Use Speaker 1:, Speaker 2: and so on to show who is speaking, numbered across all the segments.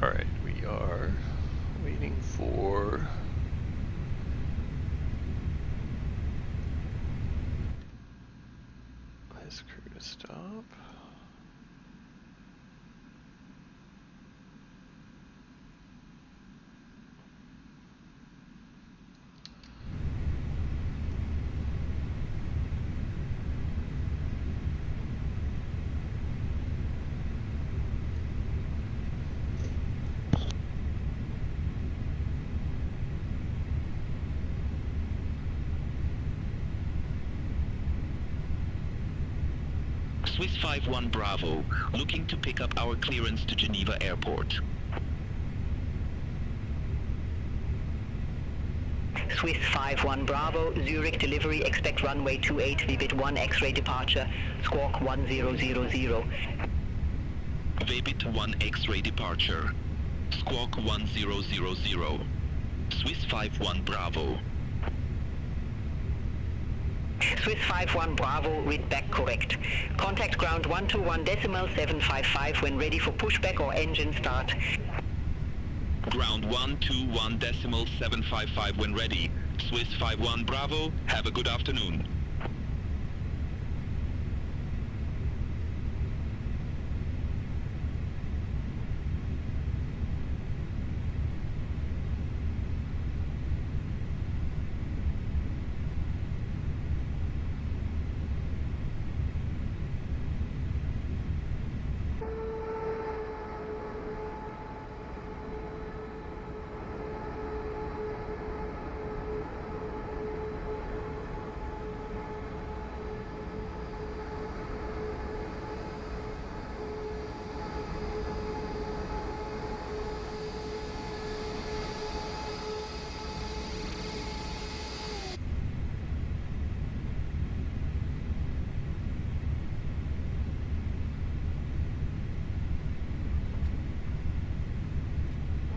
Speaker 1: Alright, we are waiting for this crew to stop.
Speaker 2: Swiss 51 Bravo, looking to pick up our clearance to Geneva Airport.
Speaker 3: Swiss 51 Bravo, Zurich delivery, expect runway 28, VBIT 1 X-ray departure, squawk 1000.
Speaker 2: VBIT 1 X-ray departure, squawk 1000. Swiss 51 Bravo.
Speaker 3: Swiss 51 Bravo, read back correct. Contact ground 121.755 when ready for pushback or engine start.
Speaker 2: Ground 121.755 when ready. Swiss 51 Bravo, have a good afternoon.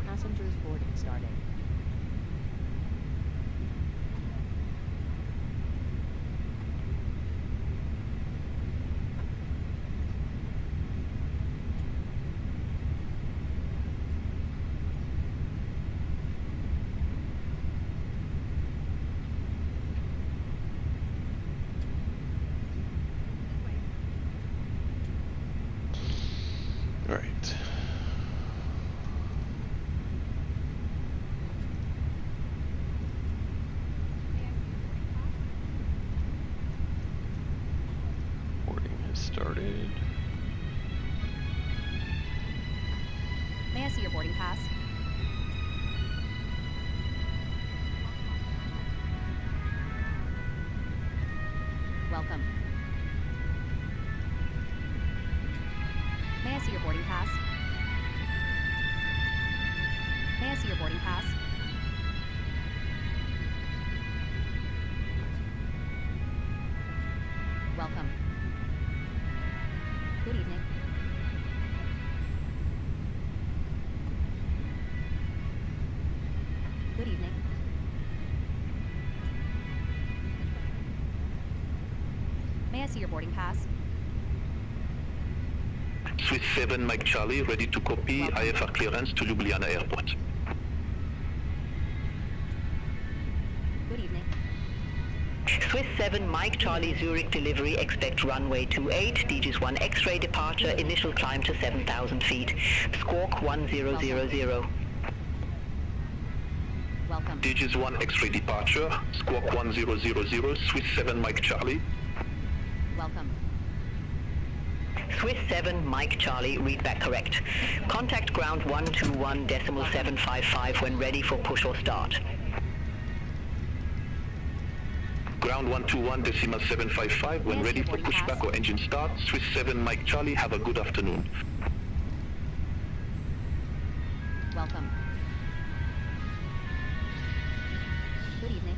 Speaker 4: Passengers boarding starting.
Speaker 1: Alright. Boarding has started.
Speaker 4: May I see your boarding pass? Welcome. May I see your boarding pass? May I see your boarding pass? Welcome. Good evening. Good evening. May I see your boarding pass?
Speaker 2: Swiss 7 Mike Charlie, ready to copy IFR clearance to Ljubljana Airport.
Speaker 4: Good evening.
Speaker 3: Swiss 7 Mike Charlie Zurich delivery, expect runway 28, DG's 1 X-ray departure, initial climb to 7,000 feet, squawk 1000.
Speaker 4: Welcome.
Speaker 2: DG's 1 X-ray departure, squawk 1000, Swiss 7 Mike Charlie.
Speaker 4: Welcome.
Speaker 3: Swiss 7 Mike Charlie, read back correct. Contact ground 121.755 when ready for push or start.
Speaker 2: Ground 121.755 when ready for pushback or engine start. Swiss 7 Mike Charlie, have a good afternoon.
Speaker 4: Welcome. Good evening.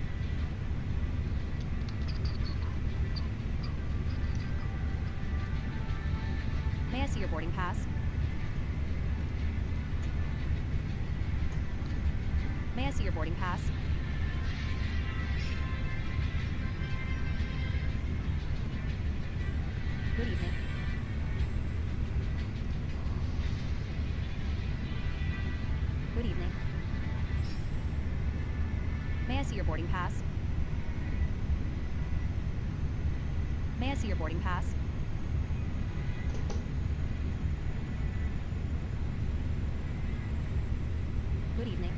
Speaker 4: May I see your boarding pass? May I see your boarding pass? Good evening. your boarding pass? May I see your boarding pass? Good evening.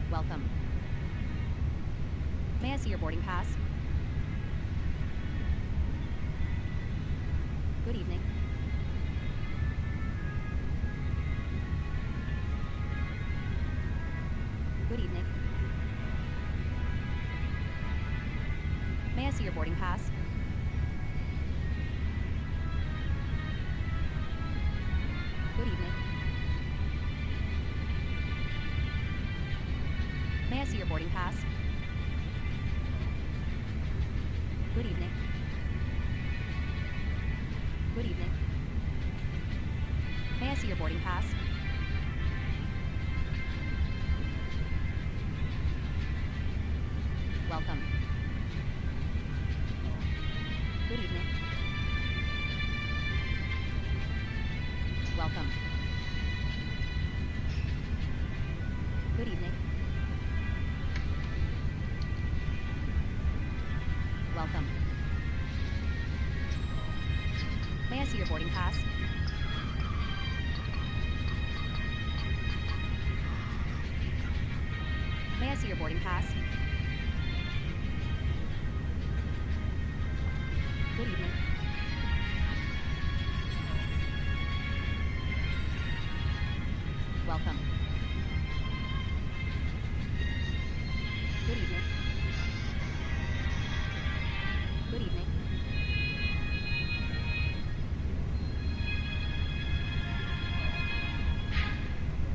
Speaker 4: Welcome. May I see your boarding pass? Good evening. Good evening. May I see your boarding pass? Good evening. May I see your boarding pass? Good evening. Good evening. May I see your boarding pass? Welcome. Good evening. Welcome. Good evening. Welcome. May I see your boarding pass? May I see your boarding pass? Good evening. Welcome. Good evening. Good evening.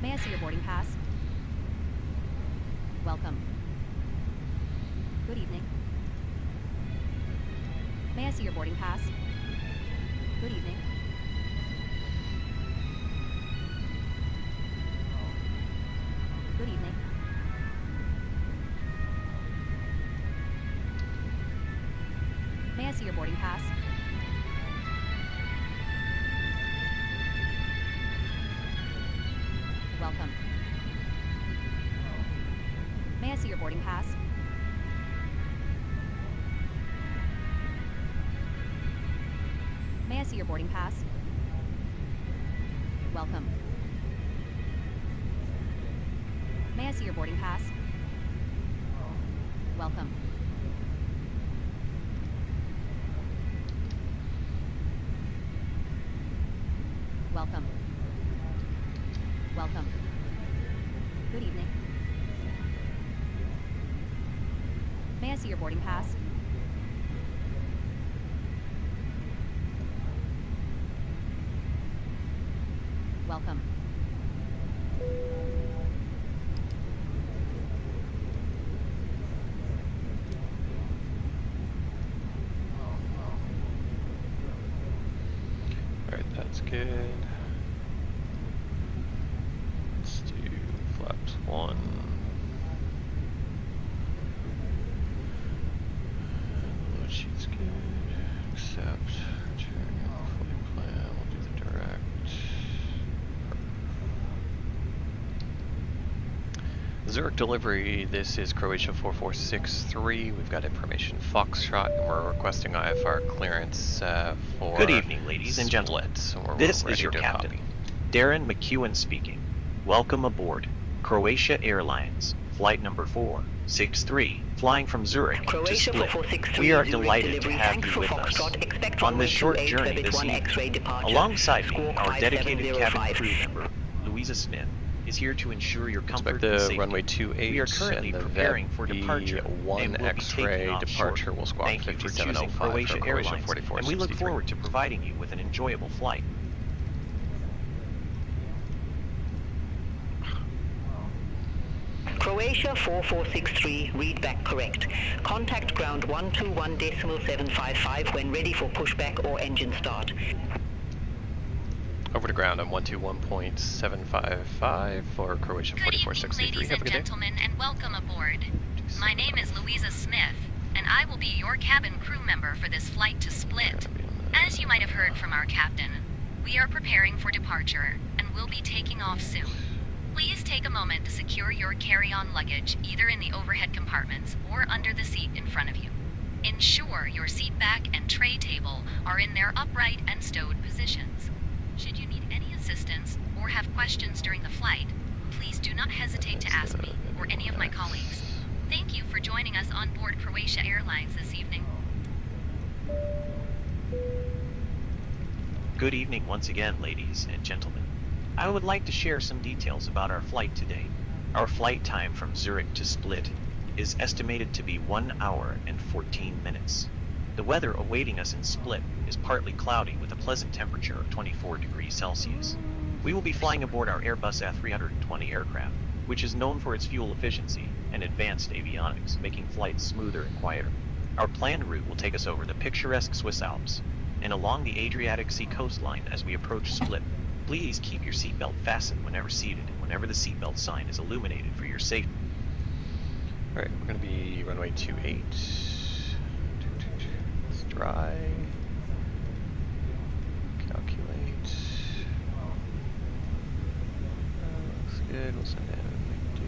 Speaker 4: May I see your boarding pass? Welcome. Good evening. May I see your boarding pass? Good evening. Good evening. May I see your boarding pass? Welcome. May I see your boarding pass? May I see your boarding pass? Welcome. May I see your boarding pass? Welcome. Welcome. Welcome. Good evening. May I see your boarding pass? Welcome.
Speaker 1: Alright, that's good. Let's do flaps 1. Load sheet's good. Accept. Return flight plan. We'll do the direct. Zurich delivery, this is Croatia 4463. We've got information Foxtrot, and we're requesting IFR clearance for
Speaker 5: Good evening, ladies and gentlemen.
Speaker 1: so we're
Speaker 5: This
Speaker 1: ready
Speaker 5: is your
Speaker 1: to
Speaker 5: captain,
Speaker 1: copy.
Speaker 5: Darren McEwen speaking. Welcome aboard Croatia Airlines, flight number 463, flying from Zurich to
Speaker 3: Croatia
Speaker 5: Split.
Speaker 3: 4463
Speaker 5: We are
Speaker 3: Zurich
Speaker 5: delighted to
Speaker 3: delivery.
Speaker 5: have
Speaker 3: Thanks
Speaker 5: you
Speaker 3: for
Speaker 5: with us
Speaker 3: Foxtrot. Expect
Speaker 5: on
Speaker 3: runway
Speaker 5: this short
Speaker 3: 28
Speaker 5: journey
Speaker 3: Orbit
Speaker 5: this
Speaker 3: 1
Speaker 5: evening.
Speaker 3: X-ray departure.
Speaker 5: Alongside me,
Speaker 3: Squawk
Speaker 5: our dedicated cabin
Speaker 3: 5705.
Speaker 5: crew member, Louisa Smith, is here to ensure your comfort
Speaker 1: Expect
Speaker 5: and
Speaker 1: the
Speaker 5: safety.
Speaker 1: runway 28
Speaker 5: We are currently
Speaker 1: and the
Speaker 5: preparing for
Speaker 1: VEB
Speaker 5: departure,
Speaker 1: B1
Speaker 5: and will be
Speaker 1: X-ray
Speaker 5: taking off
Speaker 1: departure
Speaker 5: shortly.
Speaker 1: will squawk
Speaker 5: Thank you for choosing
Speaker 1: 5705
Speaker 5: Croatia
Speaker 1: for Croatia
Speaker 5: Airlines, and we
Speaker 1: 4463.
Speaker 5: look forward to providing you with an enjoyable flight.
Speaker 3: Croatia 4463, read back correct. Contact ground 121.755 when ready for pushback or engine start.
Speaker 1: Over to ground on 121.755 for Croatia
Speaker 6: Good evening,
Speaker 1: 4463.
Speaker 6: ladies
Speaker 1: Have a
Speaker 6: and
Speaker 1: good day.
Speaker 6: gentlemen, and welcome aboard. My name is Louisa Smith, and I will be your cabin crew member for this flight to Split. As you might have heard from our captain, we are preparing for departure, and will be taking off soon. Please take a moment to secure your carry-on luggage either in the overhead compartments or under the seat in front of you. Ensure your seat back and tray table are in their upright and stowed positions. Should you need any assistance or have questions during the flight, please do not hesitate to ask me or any of my colleagues. Thank you for joining us on board Croatia Airlines this evening.
Speaker 5: Good evening once again, ladies and gentlemen. I would like to share some details about our flight today. Our flight time from Zurich to Split is estimated to be 1 hour and 14 minutes. The weather awaiting us in Split is partly cloudy with a pleasant temperature of 24 degrees Celsius. We will be flying aboard our Airbus A320 aircraft, which is known for its fuel efficiency and advanced avionics, making flights smoother and quieter. Our planned route will take us over the picturesque Swiss Alps and along the Adriatic Sea coastline as we approach Split. Please keep your seatbelt fastened whenever seated and whenever the seatbelt sign is illuminated for your safety.
Speaker 1: Alright, we're going to be runway 28. Let's dry. Calculate. Looks good. We'll send in do.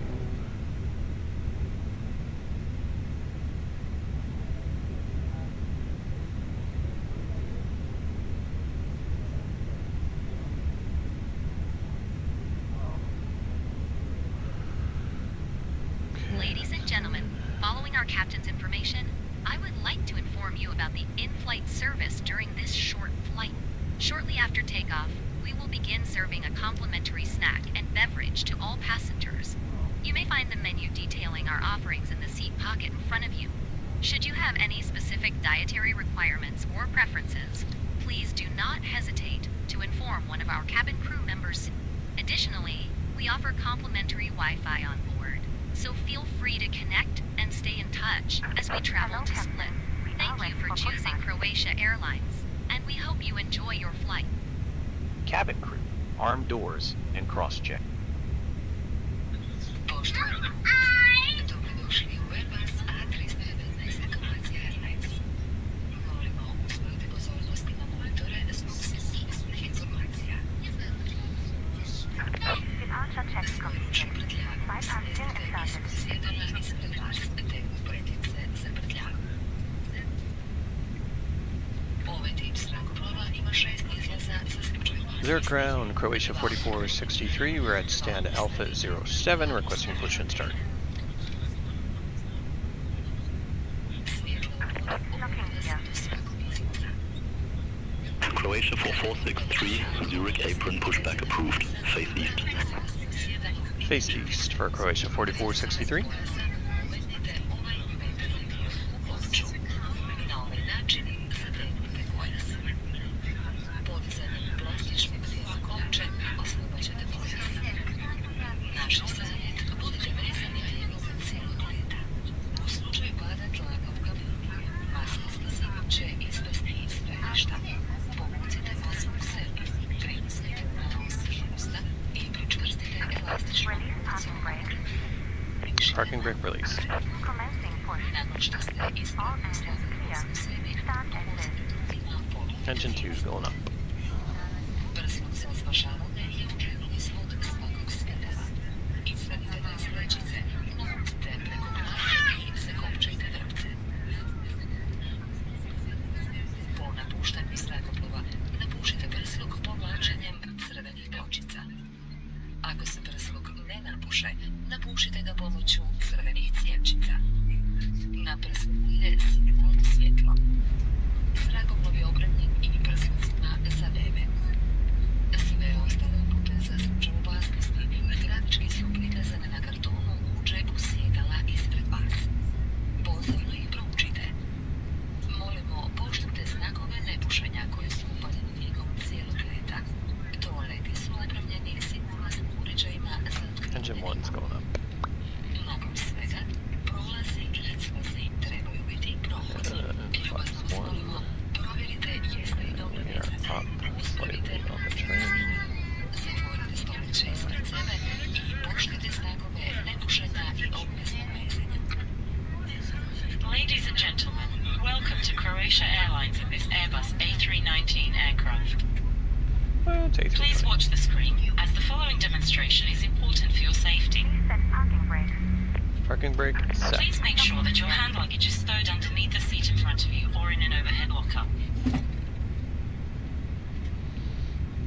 Speaker 6: Ladies and gentlemen, following our captain's information, I would like to inform you about the in-flight service during this short flight. Shortly after takeoff, we will begin serving a complimentary snack and beverage to all passengers. You may find the menu detailing our offerings in the seat pocket in front of you. Should you have any specific dietary requirements or preferences, please do not hesitate to inform one of our cabin crew members. Additionally, we offer complimentary Wi-Fi on board, so feel free to connect and stay in touch as we travel to Split. Thank you for choosing Croatia Airlines, and we hope you enjoy your flight.
Speaker 5: Cabin crew, arm doors, and cross-check.
Speaker 7: Dobrodošli u Airbus A320 Croatia Airlines. Molimo usmjeriti pozornost na monitore zbog sigurnosnih informacija. Svoju ručnu prtljagu slijedite ispod sjedala ispred vas te upretice za prtljagu. Ovaj tip zrakoplova ima 6 izlaza za slučaj
Speaker 1: Zurich ground, Croatia 4463. We're at stand Alpha 07, requesting push and start.
Speaker 2: Croatia 4463, Zurich apron pushback approved. Face east.
Speaker 1: Face east for Croatia 4463. Parking brake release. Engine 2 is going up.
Speaker 7: Ako se prsluk ne napuše, napušite ga pomoću crvenih cijepčica. Na prsluku je signalno svjetlo. Zrakoplov je opremljen i prslucima za bebe. Sve ostale upute za slučaj opasnosti grafički su prikazane na kartonu u džepu sjedala ispred vas. Pozorno ih proučite. Molimo, poštujte znakove nepušenja koji su upaljeni tijekom cijelog leta. Toaleti su opremljeni sigurnosnim uređajima za otkrivanje.
Speaker 1: Engine 1 is going up.
Speaker 7: Nakon svega, prolazi i izlazi trebaju biti prohodni. Ljubazno vas molimo, provjerite jeste li dobro vezani. Usporite zatvorite stoliće ispred sebe i poštujte znakove nepušenja i obveznog vezanja.
Speaker 8: Ladies and gentlemen, welcome to Croatia Airlines in this Airbus A319 aircraft.
Speaker 1: Well, it's A320.
Speaker 8: Please watch the screen, as the following demonstration is important for your
Speaker 1: brake, set.
Speaker 8: Please make sure that your hand luggage is stowed underneath the seat in front of you or in an overhead locker.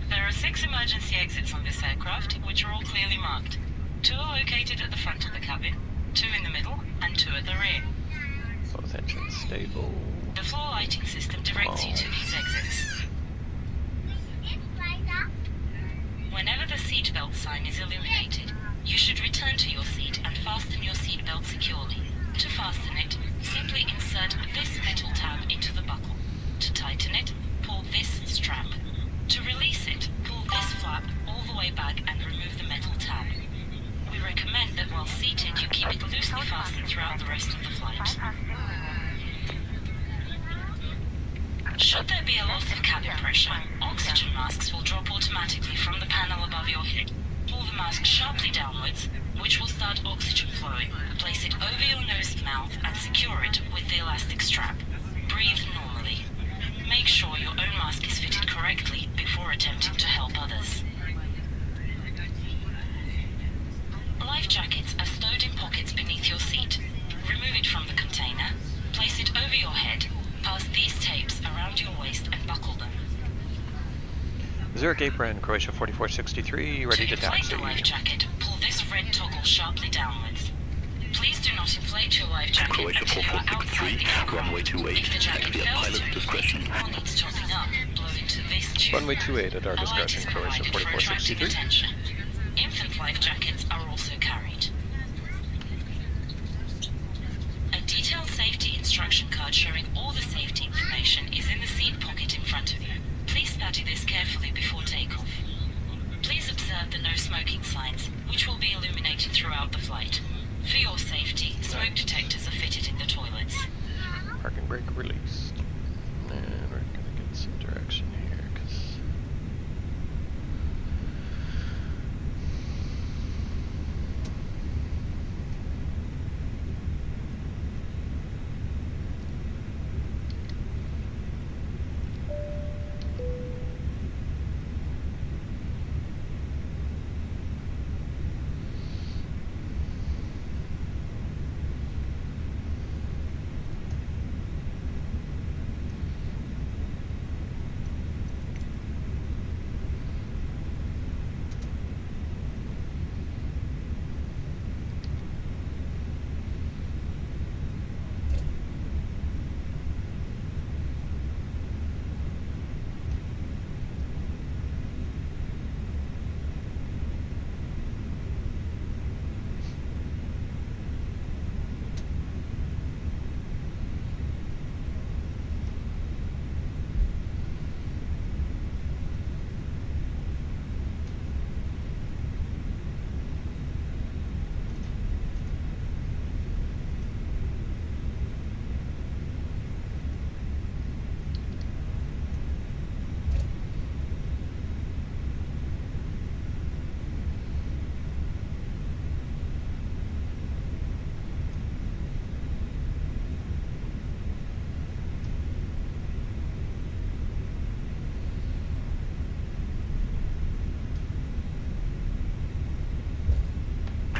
Speaker 8: There are 6 emergency exits on this aircraft, which are all clearly marked. 2 are located at the front of the cabin, 2 in the middle, and 2 at the rear.
Speaker 1: Both engines stable.
Speaker 8: The floor lighting system directs you to these exits. Whenever the seatbelt sign is illuminated, you should return to your seat and fasten your seatbelt securely. To fasten it, simply insert this metal tab into the buckle. To tighten it, pull this strap. To release it, pull this flap all the way back and remove the metal tab. We recommend that while seated, you keep it loosely fastened throughout the rest of the flight. Should there be a loss of cabin pressure, oxygen masks will drop automatically from the panel above your head. Pull the mask sharply downwards, which will start oxygen flowing. Place it over your nose and mouth and secure it with the elastic strap. Breathe normally. Make sure your own mask is fitted correctly before attempting to help others. Life jackets are stowed in pockets beneath your seat. Remove it from the container, place it over your head, pass these tapes around your waist and buckle them.
Speaker 1: Zurich apron, Croatia 4463, ready to
Speaker 8: inflate
Speaker 1: taxi.
Speaker 8: the life jacket, pull this red toggle sharply downwards. Please do not inflate your life jacket
Speaker 2: Croatia
Speaker 8: until you are outside the
Speaker 2: 4463,
Speaker 8: aircraft.
Speaker 2: runway 28,
Speaker 8: If the jacket
Speaker 2: taxi at
Speaker 8: fails
Speaker 2: pilot's
Speaker 8: to,
Speaker 2: discretion.
Speaker 8: or needs topping up, blow into this tube.
Speaker 1: Runway 28 at our
Speaker 8: A light
Speaker 1: discretion,
Speaker 8: is
Speaker 1: Croatia
Speaker 8: provided for attracting
Speaker 1: 4463.
Speaker 8: attention. Infant life jackets are also carried. A detailed safety instruction card showing all the safety information is in the seat pocket in front of you. Please study this carefully before takeoff. Please observe the no smoking signs, which will be illuminated throughout the flight. For your safety, smoke detectors are fitted in the toilets.
Speaker 1: Parking brake released. And we're gonna get some direction here, because...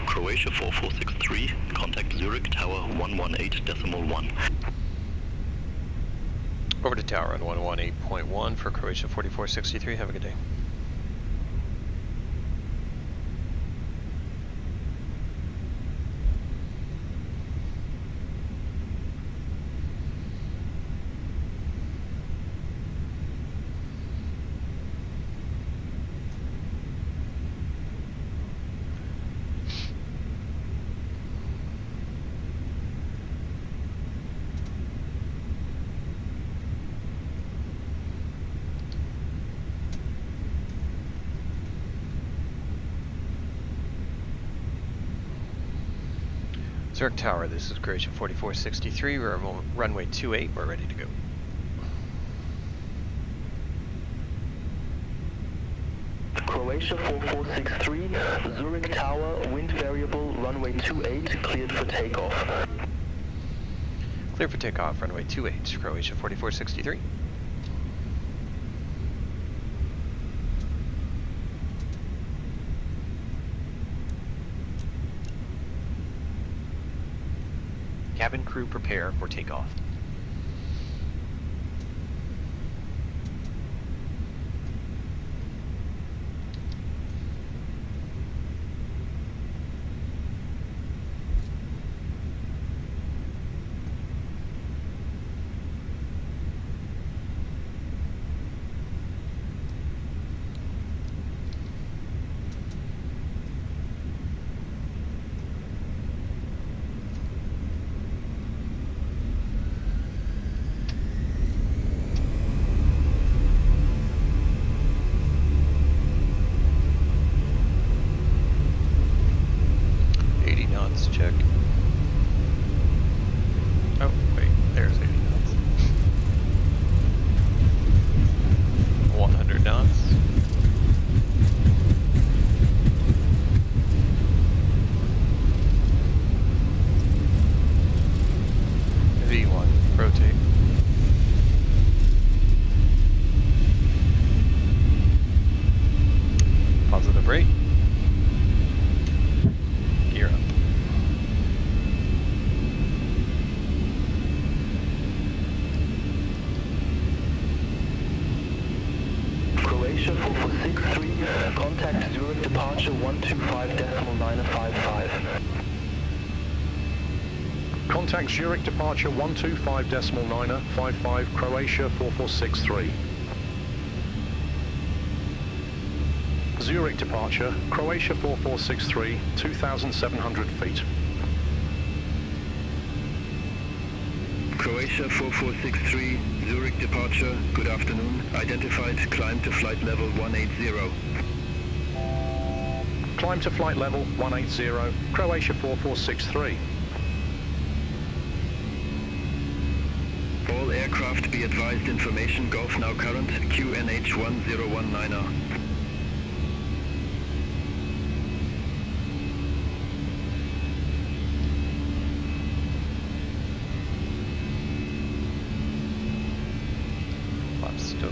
Speaker 2: Croatia 4463, contact Zurich Tower 118.1.
Speaker 1: Over to tower on 118.1 for Croatia 4463. Have a good day. Zurich Tower, this is Croatia 4463. We're on runway 28. We're ready to go.
Speaker 9: Croatia 4463, Zurich Tower, wind variable, runway 28, cleared for takeoff.
Speaker 1: Clear for takeoff, runway 28, Croatia 4463.
Speaker 5: Cabin crew prepare for takeoff.
Speaker 1: Check. Oh, wait, there's 80 knots. 100 knots. V1, rotate. Positive rate. Gear up.
Speaker 9: Croatia 4463, contact Zurich departure 125.955.
Speaker 10: Contact Zurich departure 125.955, Croatia 4463. Zurich departure, Croatia 4463, 2,700 feet.
Speaker 2: Croatia 4463, Zurich departure, good afternoon. Identified, climb to flight level 180.
Speaker 10: Climb to flight level 180, Croatia 4463.
Speaker 2: All aircraft be advised information, Gulf now current, QNH 1019er.
Speaker 1: Stove.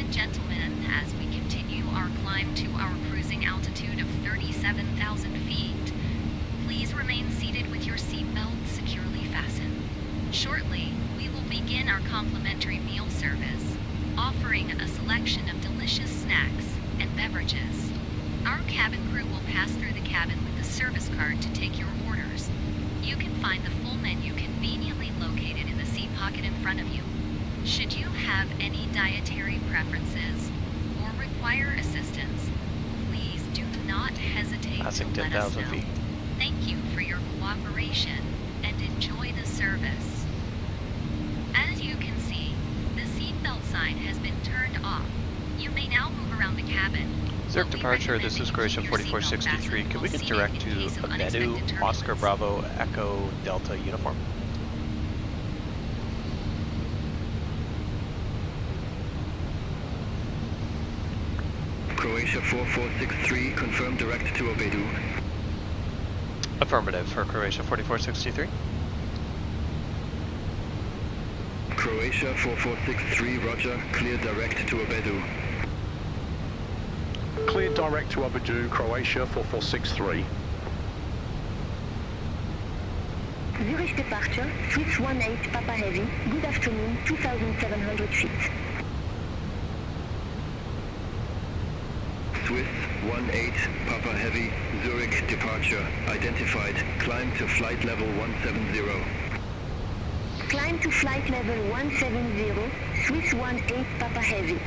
Speaker 6: Gentlemen, as we continue our climb to our cruising altitude of 37,000 feet, please remain seated with your seatbelt securely fastened. Shortly, we will begin our complimentary meal service, offering a selection of delicious snacks and beverages. Our cabin crew will pass through the cabin with the service card to take your orders. You can find the full menu conveniently located in the seat pocket in front of you. Should you have any dietary preferences or require assistance, please do not hesitate
Speaker 1: Passing
Speaker 6: to let us
Speaker 1: 10,000
Speaker 6: know.
Speaker 1: feet.
Speaker 6: Thank you for your cooperation and enjoy the service. As you can see, the seatbelt sign has been turned off. You may now move around the cabin.
Speaker 1: Zurich departure, this is Croatia 4463. Could we get direct to Medu, Oscar Bravo, Echo, Delta, Uniform?
Speaker 2: Croatia 4463, confirm direct to Obedu.
Speaker 1: Affirmative for Croatia 4463.
Speaker 2: Croatia 4463, roger, clear direct to Obedu.
Speaker 10: Cleared direct to Obedu, Croatia 4463.
Speaker 11: Zurich departure, Swiss 18 Papa Heavy, good afternoon, 2,700 feet.
Speaker 2: Swiss 18 Papa Heavy, Zurich departure, identified, climb to flight level 170.
Speaker 11: Climb to flight level 170, Swiss 18 Papa Heavy.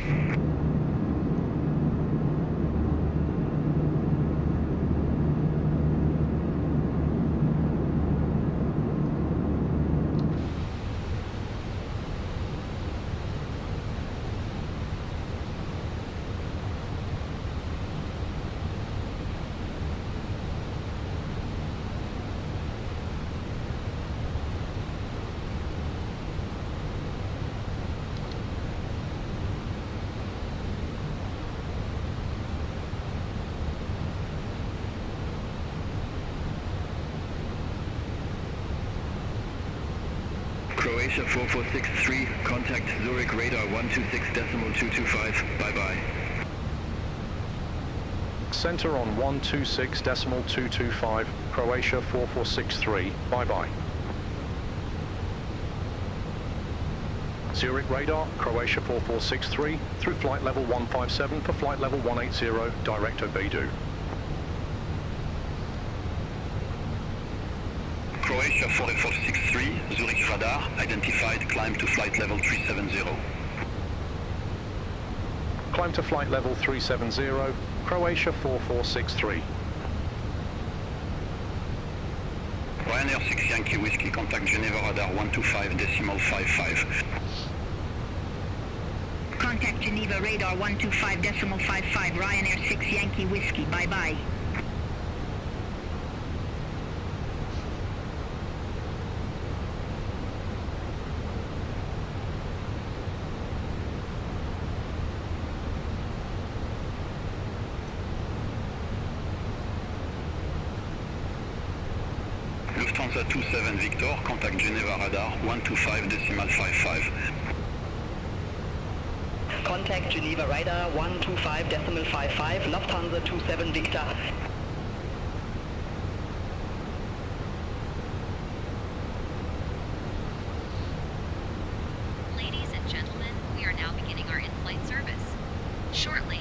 Speaker 2: Croatia 4463, contact Zurich radar 126.225, bye-bye.
Speaker 10: Center on 126.225, Croatia 4463, bye-bye. Zurich radar, Croatia 4463, through flight level 157 for flight level 180, direct Obedu.
Speaker 2: Croatia 4463, Zurich radar, identified, climb to flight level 370.
Speaker 10: Climb to flight level 370, Croatia 4463.
Speaker 2: Ryanair 6 Yankee Whiskey, contact Geneva radar 125.55.
Speaker 3: Contact Geneva radar 125.55, Ryanair 6 Yankee Whiskey, bye-bye.
Speaker 2: Lufthansa 27 Victor, contact Geneva radar 125.55.
Speaker 3: Contact Geneva radar 125.55, Lufthansa 27 Victor.
Speaker 6: Ladies and gentlemen, we are now beginning our in-flight service. Shortly,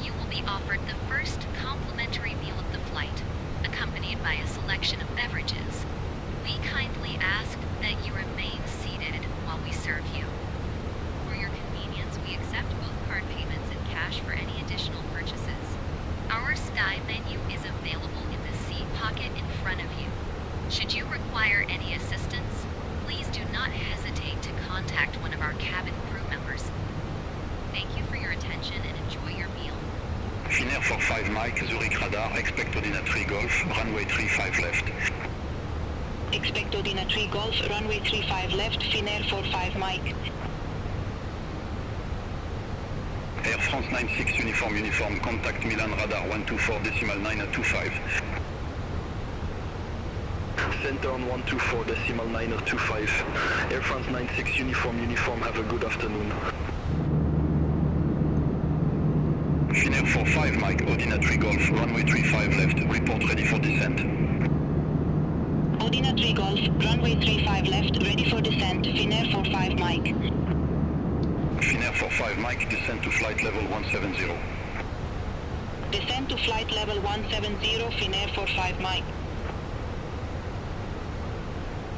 Speaker 6: you will be offered the first complimentary meal of the flight, accompanied by a selection of beverages. We kindly ask that you remain seated while we serve you. For your convenience, we accept both card payments and cash for any additional purchases. Our Sky menu is available in the seat pocket in front of you. Should you require any assistance, please do not hesitate to contact one of our cabin crew members. Thank you for your attention and enjoy your meal.
Speaker 2: Finnair 45 Mike, Zurich radar, expect Odina 3 Golf, runway 35 left.
Speaker 3: Expect Odina 3 Golf, runway 35 left, Finnair 45 Mike.
Speaker 2: Air France 96 uniform, contact Milan radar 124.925. Center on 124.925. Air France 96 uniform, have a good afternoon. Finnair 45 Mike, Odina 3 Golf, runway 35 left, report ready for descent.
Speaker 3: Odina 3 Golf, runway 35 left, ready for descent, Finnair 45 Mike.
Speaker 2: Finnair 45 Mike, descent to flight level 170.
Speaker 3: Descent to flight level 170, Finnair 45 Mike.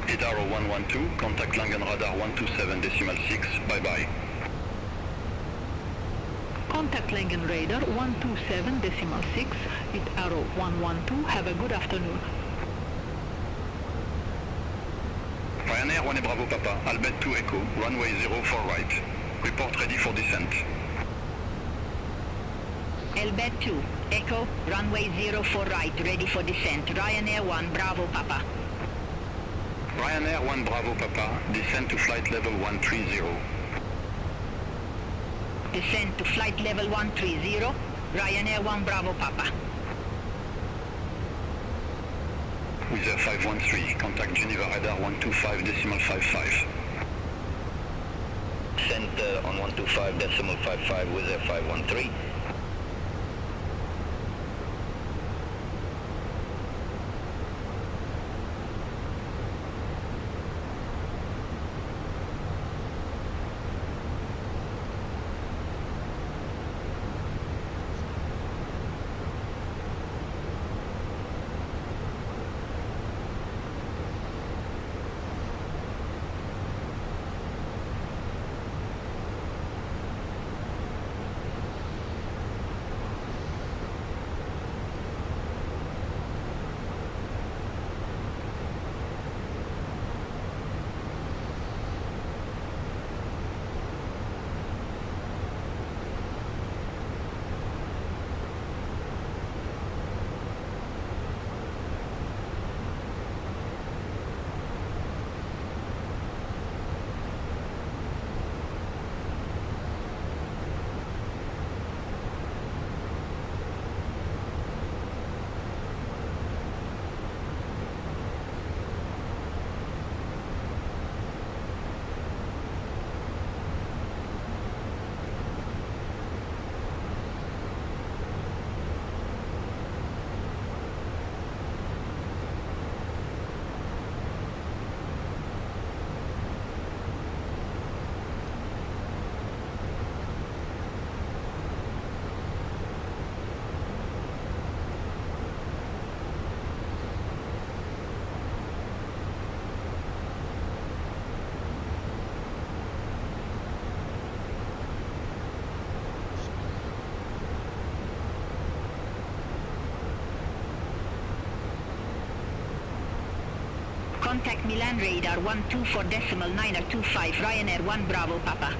Speaker 2: Idaro 112, contact Langen radar 127.6, bye-bye.
Speaker 3: Contact Langen radar 127.6, with arrow 112, have a good afternoon.
Speaker 2: Ryanair 1 Bravo Papa, Albert 2 Echo, runway 0 for right. Report ready for descent.
Speaker 3: Albert 2, Echo, runway 0 for right, ready for descent. Ryanair 1 Bravo Papa.
Speaker 2: Ryanair 1 Bravo Papa, descent to flight level 130.
Speaker 3: Descent to flight level 130, Ryanair 1 Bravo Papa.
Speaker 2: With Air 513, contact Geneva radar 125.55.
Speaker 9: Center on 125.55 with Air 513.
Speaker 3: Contact Milan radar 124.925 Ryanair 1 Bravo Papa.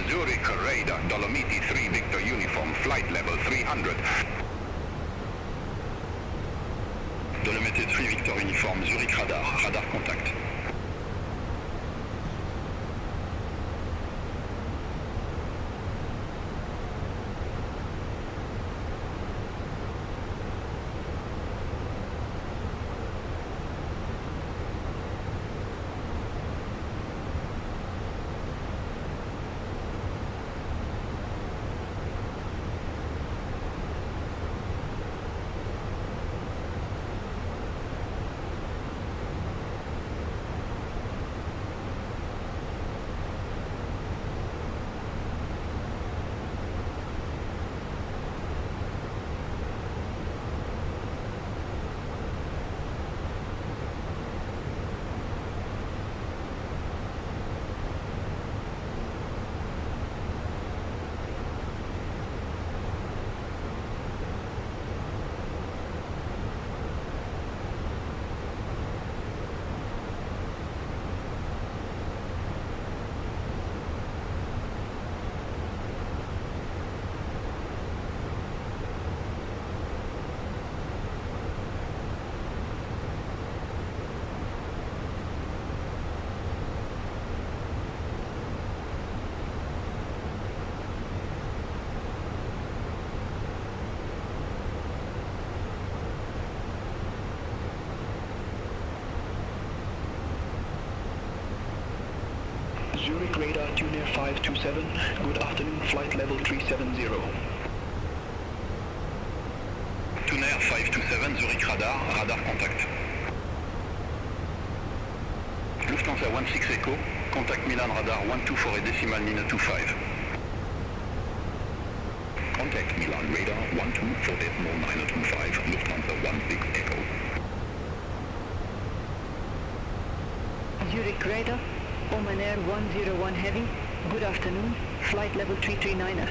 Speaker 2: Zurich radar, Dolomiti 3 Victor Uniform, flight level 300. Dolomiti 3 Victor Uniform, Zurich radar, radar contact. Zurich radar tuner 527, good afternoon, flight level 370. Tuner 527, Zurich radar, radar contact. Lufthansa 16 Echo, contact Milan radar 124 decimal nina 25. Contact Milan radar 124 decimal nina 25, Lufthansa 16 Echo.
Speaker 3: Zurich radar, Oman Air 101 Heavy, good afternoon, flight level 339er.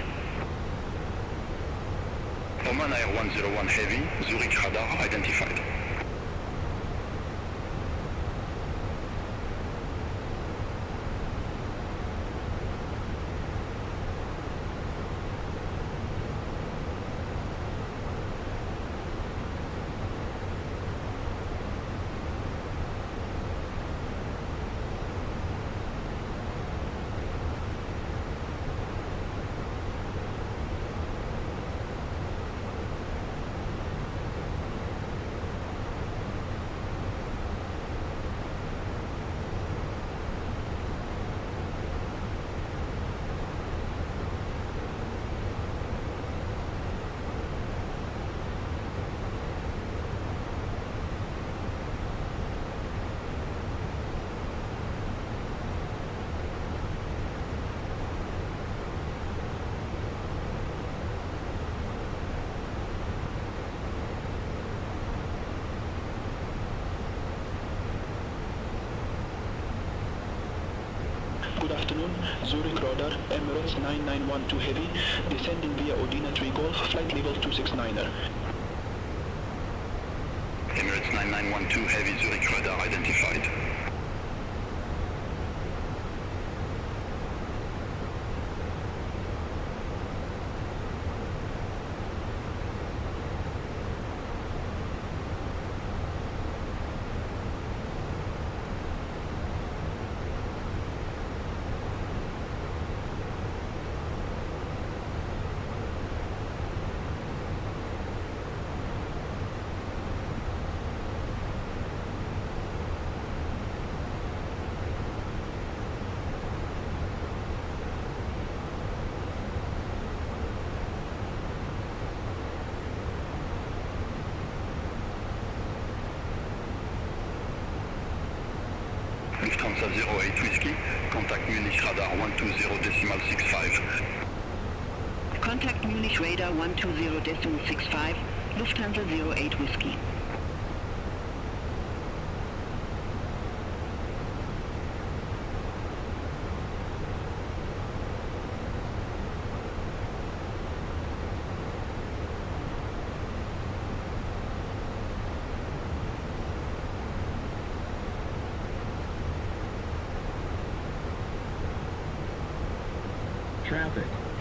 Speaker 2: Oman Air 101 Heavy, Zurich radar identified. Good afternoon, Zurich radar, Emirates 9912 Heavy, descending via Odina 3 Golf, flight level 269er. Emirates 9912 Heavy, Zurich radar identified. Lufthansa 08 Whiskey, contact Munich radar 120 decimal 65.
Speaker 3: Contact Munich radar 120 decimal 65, Lufthansa 08 Whiskey.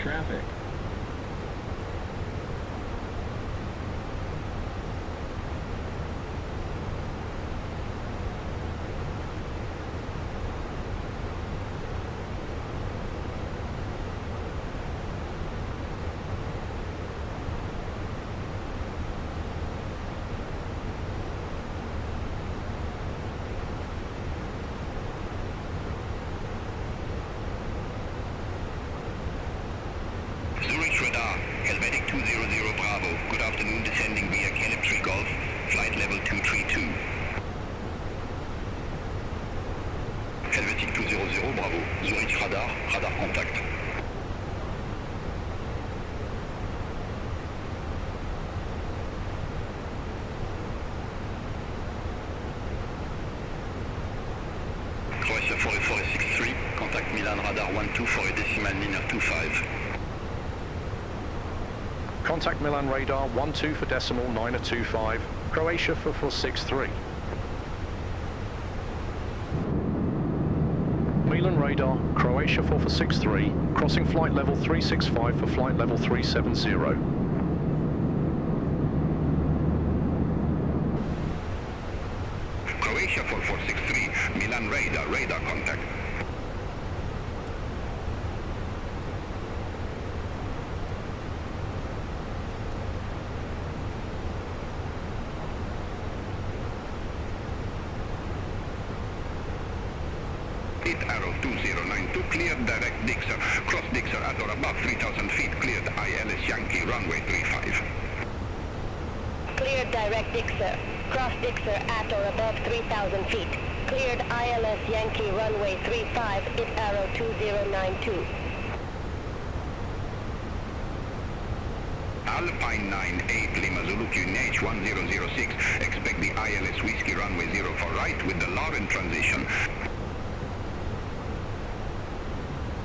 Speaker 10: Traffic.
Speaker 2: Zurich radar, Helvetic 200 Bravo, good afternoon, descending via Caleb 3 Golf, flight level 232. Helvetic 200 Bravo, Zurich radar, radar contact. Croatia 4463, contact Milan radar 124 decimal nina 25.
Speaker 10: Contact Milan radar 12 for decimal 925, Croatia 4463. Milan radar, Croatia 4463, crossing flight level 365 for flight level 370.
Speaker 2: Croatia 4463, Milan radar, radar contact. Arrow 2092, cleared direct Dixer. Cross Dixer at or above 3,000 feet, cleared ILS Yankee runway 35.
Speaker 11: Cleared direct Dixer. Cross Dixer at or above 3,000 feet. Cleared ILS Yankee runway 35, it arrow 2092.
Speaker 2: Alpine 98 Lima Zulu QNH 1006. Expect the ILS Whiskey runway 0 for right with the Lauren transition.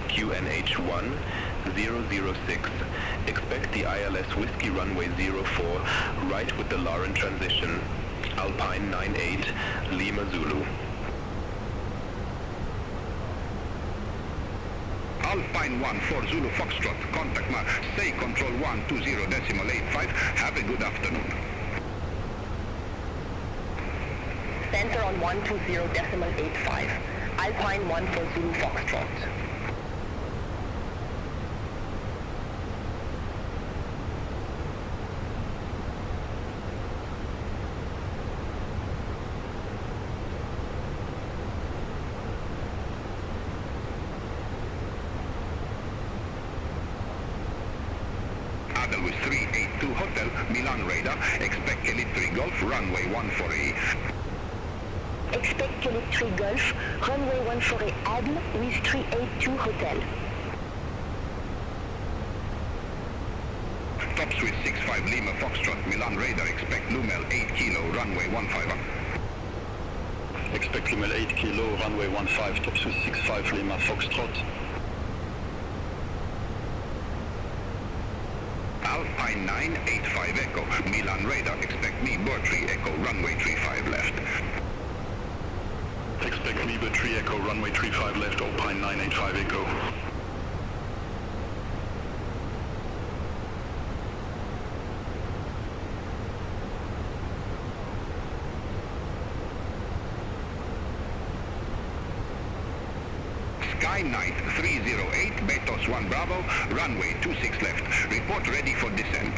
Speaker 12: QNH 1006. Expect the ILS Whiskey runway 04 right with the Lauren transition. Alpine 98 Lima Zulu.
Speaker 2: Alpine 14 Zulu Foxtrot, contact mark, say control 120.85, have a good afternoon.
Speaker 3: Center on 120.85. Alpine 14 Zulu Foxtrot.
Speaker 2: With 382 Hotel, Milan radar, expect Elite 3 Golf, runway 14A.
Speaker 11: Expect Elite 3 Golf, runway 14A Adl with 382 Hotel.
Speaker 2: Top Swiss 65 Lima Foxtrot, Milan radar, expect Lumel 8 Kilo, runway 15.
Speaker 13: Expect Lumel 8 Kilo, runway 15, Top Swiss 65 Lima Foxtrot.
Speaker 2: Alpine 985 Echo, Milan radar, expect me Bertree Echo, runway 35 left.
Speaker 13: Expect me Bertree Echo, runway 35 left, Alpine 985 Echo.
Speaker 2: Sky Knight 308, Betos 1 Bravo, runway 26 left. Report ready for descent.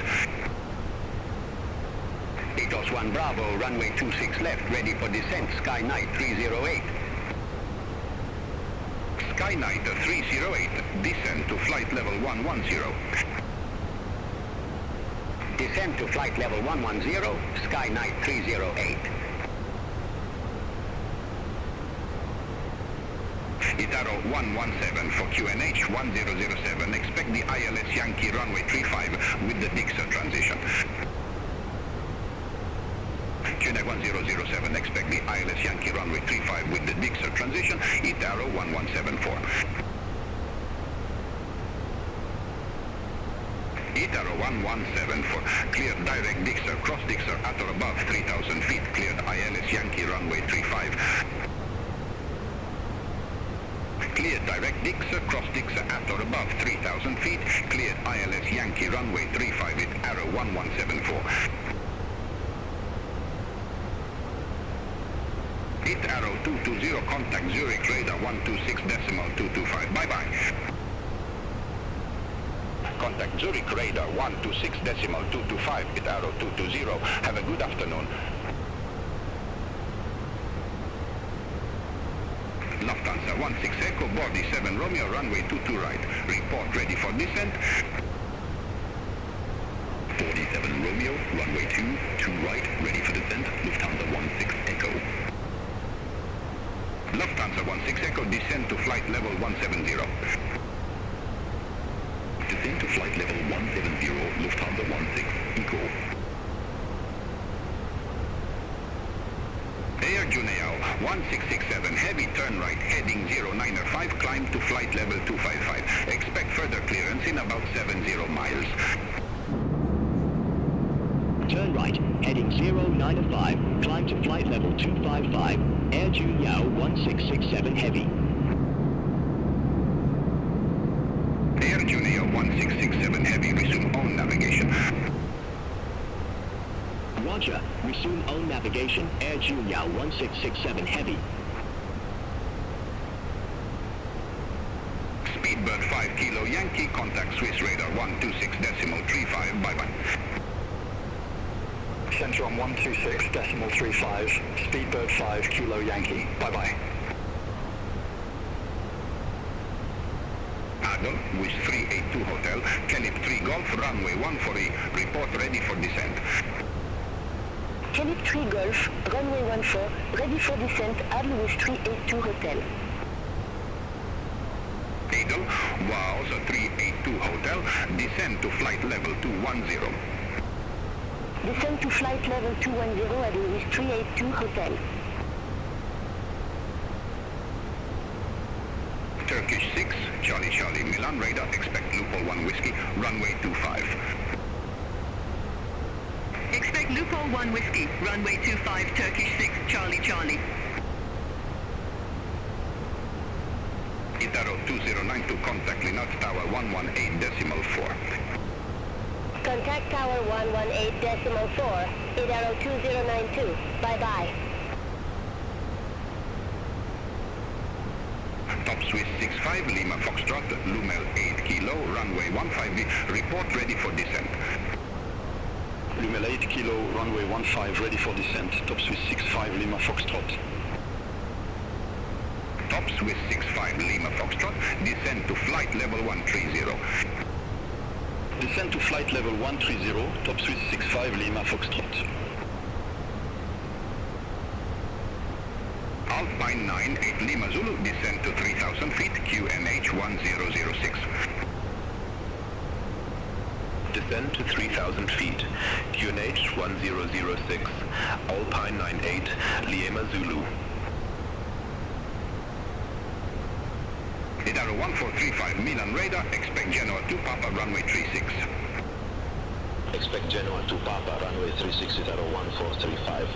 Speaker 2: Betos 1 Bravo, runway 26 left, ready for descent. Sky Knight 308. Sky Knight 308, descent to flight level 110. Descent to flight level 110, Sky Knight 308. Itaro 117 for QNH 1007. Expect the ILS Yankee runway 35 with the Dixer transition. QNH 1007. Expect the ILS Yankee runway 35 with the Dixer transition. Itaro 1174. Itaro 117 for clear direct Dixer, cross Dixer at or above 3,000 feet. Cleared ILS Yankee runway 35. Cleared direct Dixer, cross Dixer at or above 3,000 feet. Cleared ILS Yankee runway 35 with arrow 1174. Hit arrow 220, contact Zurich radar 126.225. Bye-bye. Contact Zurich radar 126.225. Hit arrow 220. Have a good afternoon. Lufthansa 16 Echo, Bordy 7 Romeo, runway 22 right. Report ready for descent. 47 Romeo, runway 2 right, ready for descent. Lufthansa 16 Echo. Lufthansa 16 Echo, descend to flight level 170. Descend to flight level 170, Lufthansa 16 Echo. Air Juneo 1667, heavy turn right, heading 095, climb to flight level 255. Expect further clearance in about 70 miles.
Speaker 14: Turn right, heading 095, climb to flight level 255, Air Juneo 1667 heavy.
Speaker 2: Air Juneo 1667 heavy, resume own navigation.
Speaker 14: Roger, resume own navigation, Air Juneo 1667 heavy.
Speaker 2: Speedbird 5 Kilo Yankee, contact Swiss radar 126.35, bye-bye.
Speaker 13: Center on 126.35, Speedbird 5 Kilo Yankee, bye-bye.
Speaker 2: Saddle with 382 Hotel, Calip 3 Golf, runway 14, report ready for descent.
Speaker 11: Calip 3 Golf, runway 14, ready for descent, Adel with 382 Hotel.
Speaker 2: Eagle, WOWS 382 Hotel, descend to flight level 210.
Speaker 11: Descend to flight level 210, Adel with 382 Hotel.
Speaker 2: Turkish 6, Charlie Charlie Milan radar, expect loophole 1 whiskey, runway 25.
Speaker 3: Expect loophole 1 whiskey, runway 25, Turkish 6, Charlie Charlie.
Speaker 2: Itaro 209 to contact Linux Tower 118.4.
Speaker 11: Contact Tower 118.4, Itaro 2092, bye-bye.
Speaker 2: Top Swiss 65, Lima Foxtrot, Lumel 8 Kilo, runway 15, report ready for descent.
Speaker 13: Lumel 8 Kilo, runway 15, ready for descent. Top Swiss 65, Lima Foxtrot.
Speaker 2: Top Swiss 65, Lima Foxtrot, descend to flight level 130.
Speaker 13: Descend to flight level 130, Top Swiss 65, Lima Foxtrot.
Speaker 2: Alpine 98 Lima Zulu, descend to 3000 feet, QNH 1006.
Speaker 12: Descend to 3,000 feet, QNH 1006, Alpine 98, Lima Zulu.
Speaker 2: Itaro 1435 Milan radar, expect Genoa 2 Papa, runway 36.
Speaker 15: Expect Genoa 2 Papa, runway 36, Itaro 1435.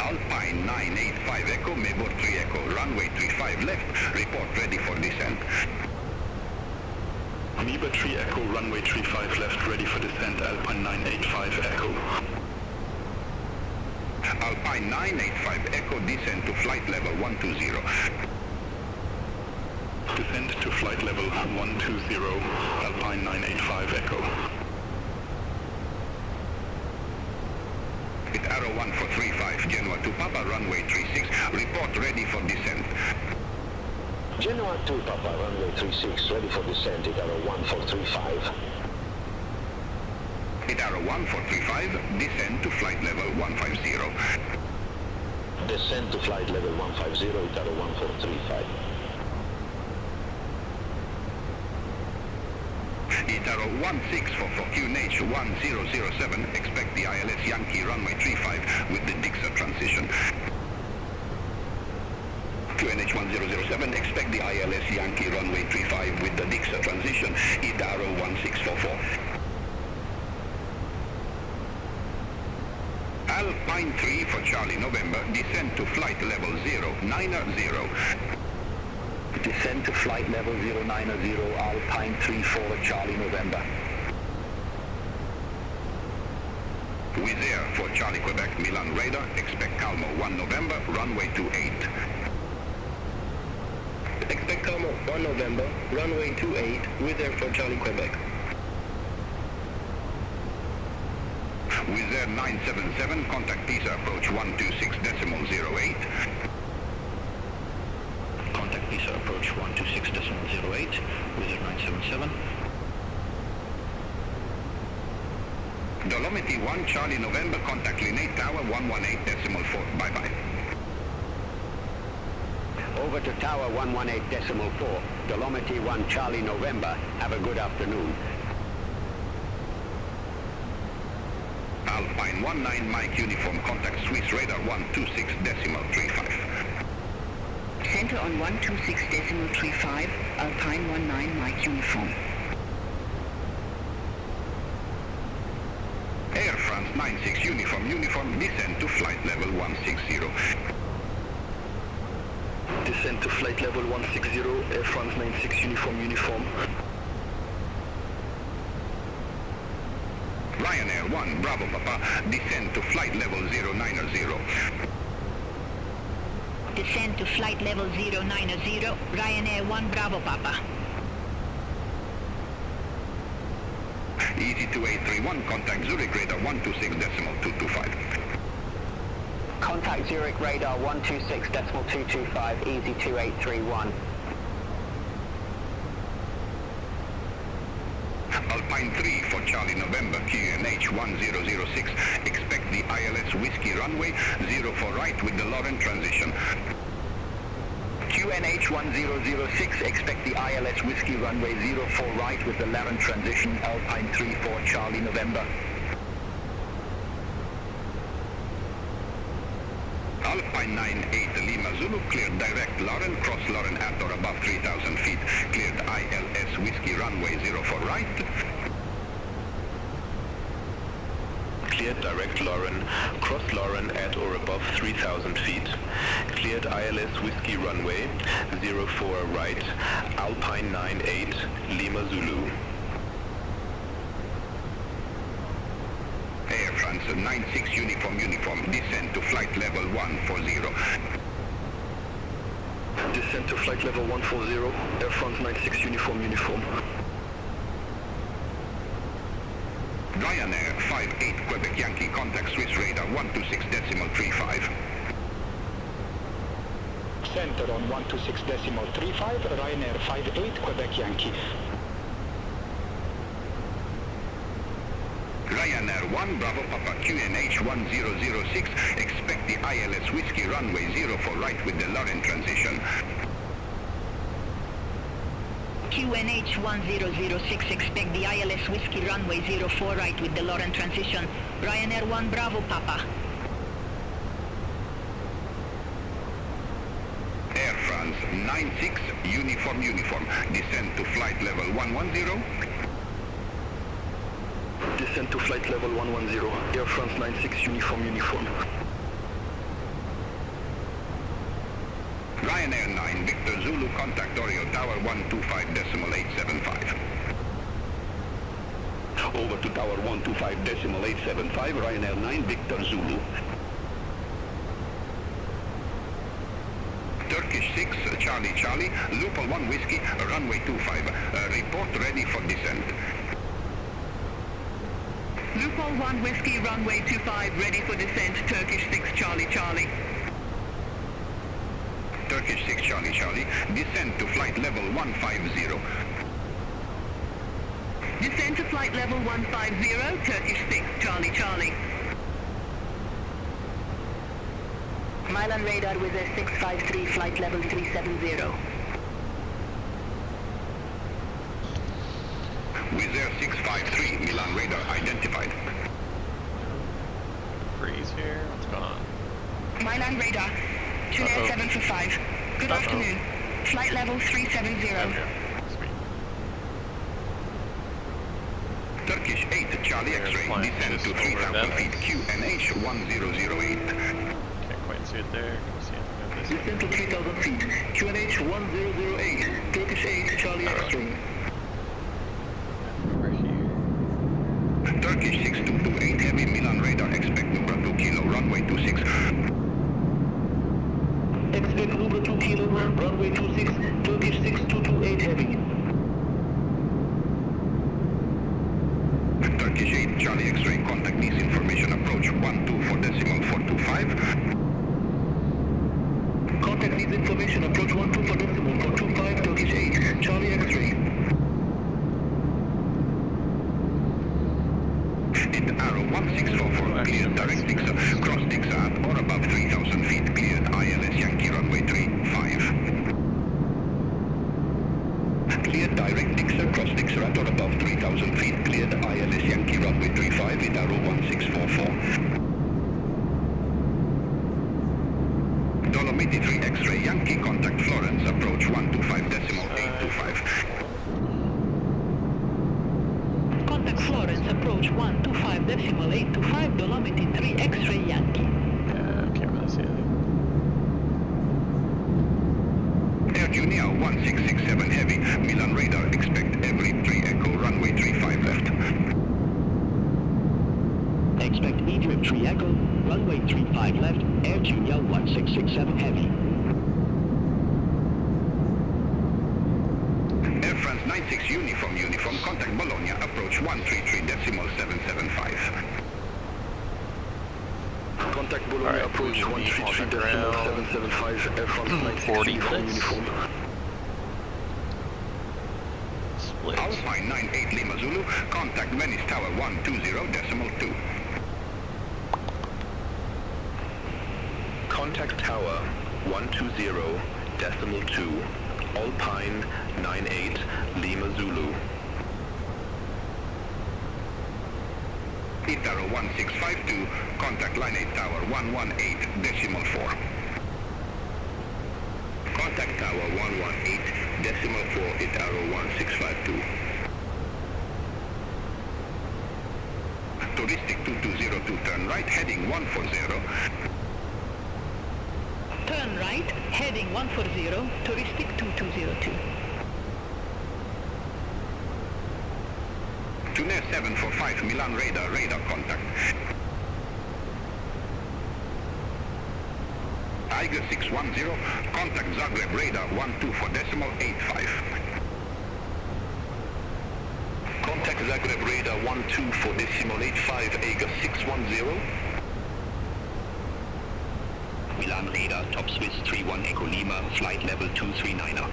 Speaker 2: Alpine 985 Echo, Mebor 3 Echo, runway 35 left, report ready for descent.
Speaker 13: Mebor 3 Echo, runway 35 left, ready for descent, Alpine 985 Echo.
Speaker 2: Alpine 985 Echo, descend to flight level 120.
Speaker 13: Descend to flight level 120, Alpine 985 Echo.
Speaker 2: With Arrow 1435, Genoa 2 Papa, runway 36, report ready for descent.
Speaker 15: Genoa 2 Papa, runway 36, ready for descent, Itaro 1435.
Speaker 2: Itaro 1435, descend to flight level 150.
Speaker 15: Descend to flight level 150, Itaro 1435.
Speaker 2: Itaro 1644 QNH 1007, expect the ILS Yankee runway 35 with the Dixer transition. QNH 1007, expect the ILS Yankee runway 35 with the Dixer transition. Itaro 1644. Alpine 3 for Charlie November, descend to flight level 090.
Speaker 13: Descend to flight level 090, Alpine 3 for Charlie November.
Speaker 2: Wizz Air for Charlie Quebec, Milan radar, expect Calmo 1 November, runway 28.
Speaker 16: Expect Calmo 1 November, runway 28, Wizz Air for Charlie Quebec.
Speaker 2: Wizz Air 977, contact Pisa approach 126.08.
Speaker 13: Contact Pisa approach 126.08, Wizz Air 977.
Speaker 2: Dolomiti 1 Charlie November, contact Linate Tower 118.4, bye-bye.
Speaker 17: Over to Tower 118.4, Dolomiti 1 Charlie November, have a good afternoon.
Speaker 2: Alpine 19 Mike Uniform, contact Swiss radar 126.35.
Speaker 3: Center on 126.35, Alpine 19 Mike Uniform.
Speaker 2: Air France 96 Uniform, descend to flight level 160.
Speaker 13: Descend to flight level 160, Air France 96 Uniform.
Speaker 2: Ryanair 1 Bravo Papa, descend to flight level 090.
Speaker 3: Descend to flight level 090, Ryanair 1 Bravo Papa.
Speaker 2: Easy 2831, contact Zurich radar 126.225.
Speaker 17: Contact Zurich radar 126.225, easy 2831.
Speaker 2: Alpine 3 for Charlie November, QNH 1006. Expect the ILS Whiskey runway 04 right with the Laurent transition.
Speaker 17: QNH 1006, expect the ILS Whiskey runway 04 right with the Laurent transition, Alpine 3 for Charlie November.
Speaker 2: Alpine 98 Lima Zulu, cleared direct Laurent, cross Laurent at or above 3,000 feet. Cleared ILS Whiskey runway 04 right.
Speaker 12: Cleared direct Laurent, cross Laurent at or above 3,000 feet. Cleared ILS Whiskey runway 04 right, Alpine 98 Lima Zulu.
Speaker 2: Air France 96 uniform, descend to flight level 140.
Speaker 13: Descend to flight level 140, Air France 96 uniform.
Speaker 2: Ryanair 58 Quebec Yankee, contact Swiss radar 126.35.
Speaker 18: Center on 126.35, Ryanair 58 Quebec Yankee.
Speaker 2: Ryanair 1 Bravo Papa, QNH 1006, expect the ILS Whiskey runway 04 right with the Laurent transition.
Speaker 3: QNH 1006, expect the ILS Whiskey runway 04 right with the Laurent transition. Ryanair 1 Bravo Papa.
Speaker 2: Air France 96 uniform, descend to flight level 110.
Speaker 13: Descend to flight level 110, Air France 96 uniform.
Speaker 2: Ryanair 9 Victor Zulu, contact Oreo Tower 125.875.
Speaker 13: Over to Tower 125.875, Ryanair 9 Victor Zulu.
Speaker 2: Turkish 6 Charlie, Lupol 1 Whiskey, runway 25, report ready for descent.
Speaker 3: Lupol 1 Whiskey, runway 25, ready for descent, Turkish 6 Charlie.
Speaker 2: Turkish 6 Charlie, descend to flight level 150.
Speaker 3: Descend to flight level 150, Turkish 6 Charlie. Milan radar with a 653, flight level 370.
Speaker 2: Wizz Air 653, Milan radar identified.
Speaker 1: Freeze here, what's going on?
Speaker 3: Milan radar, Tunair 745. Good afternoon. Flight level 370.
Speaker 1: Okay.
Speaker 2: Turkish 8 Charlie X-ray, descend to 3,000 feet, QNH 1008.
Speaker 1: Can't quite see it there. Can you see anything of this?
Speaker 16: Descend to 3,000 feet, QNH 1008, Turkish 8 Charlie X-ray.
Speaker 1: Over here.
Speaker 2: Turkish 6228 heavy, Milan radar, expect Nubra 2 kilo, runway 26.
Speaker 16: Expect Nubra 2 kilo, runway 26, Turkish 6228 heavy.
Speaker 2: Turkish 8 Charlie X-ray, contact needs information, approach 124.425.
Speaker 16: Contact needs information, approach 124.425, Turkish 8, Charlie X-ray.
Speaker 2: Arrow 1644, cleared direct Dixon, cross Dixon at or above 3,000 feet, cleared ILS Yankee runway 35. Cleared direct Dixon, cross Dixon at or above 3,000 feet, cleared ILS Yankee runway 35 with arrow 1644. Dolomiti 3 X-ray Yankee, contact Florence, approach 125.825.
Speaker 3: Contact Florence, approach 125.825, Dolomiti 3 X-ray Yankee.
Speaker 1: Yeah, I can't really see anything.
Speaker 2: Air Junior 1667 heavy, Milan radar, expect every 3 Echo, runway 35 left.
Speaker 14: Expect Egypt 3 Echo, runway 35 left, Air Junior 1667 heavy.
Speaker 2: Air France 96 uniform, contact Bologna, approach 133.775.
Speaker 13: Contact Bologna
Speaker 1: Alright,
Speaker 13: approach
Speaker 1: we will be on the ground
Speaker 13: 133.775 F1
Speaker 1: 40 minutes.
Speaker 13: uniform.
Speaker 1: Split.
Speaker 2: Alpine 98 Lima Zulu, contact Venice Tower 120.2.
Speaker 12: Contact Tower 120.2, Alpine 98 Lima Zulu.
Speaker 2: Itaro 1652, contact Line 8 Tower 118.4. Contact Tower 118.4, Itaro 1652. Touristic 2202, turn right, heading 140.
Speaker 3: Turn right, heading 140, touristic 2202.
Speaker 2: Tuner 745, Milan radar contact. Tiger 610, contact Zagreb radar 124.85.
Speaker 13: Contact Zagreb radar 124.85, Aiger 610.
Speaker 17: Milan radar, top Swiss 31 Echo Lima, flight level 239er.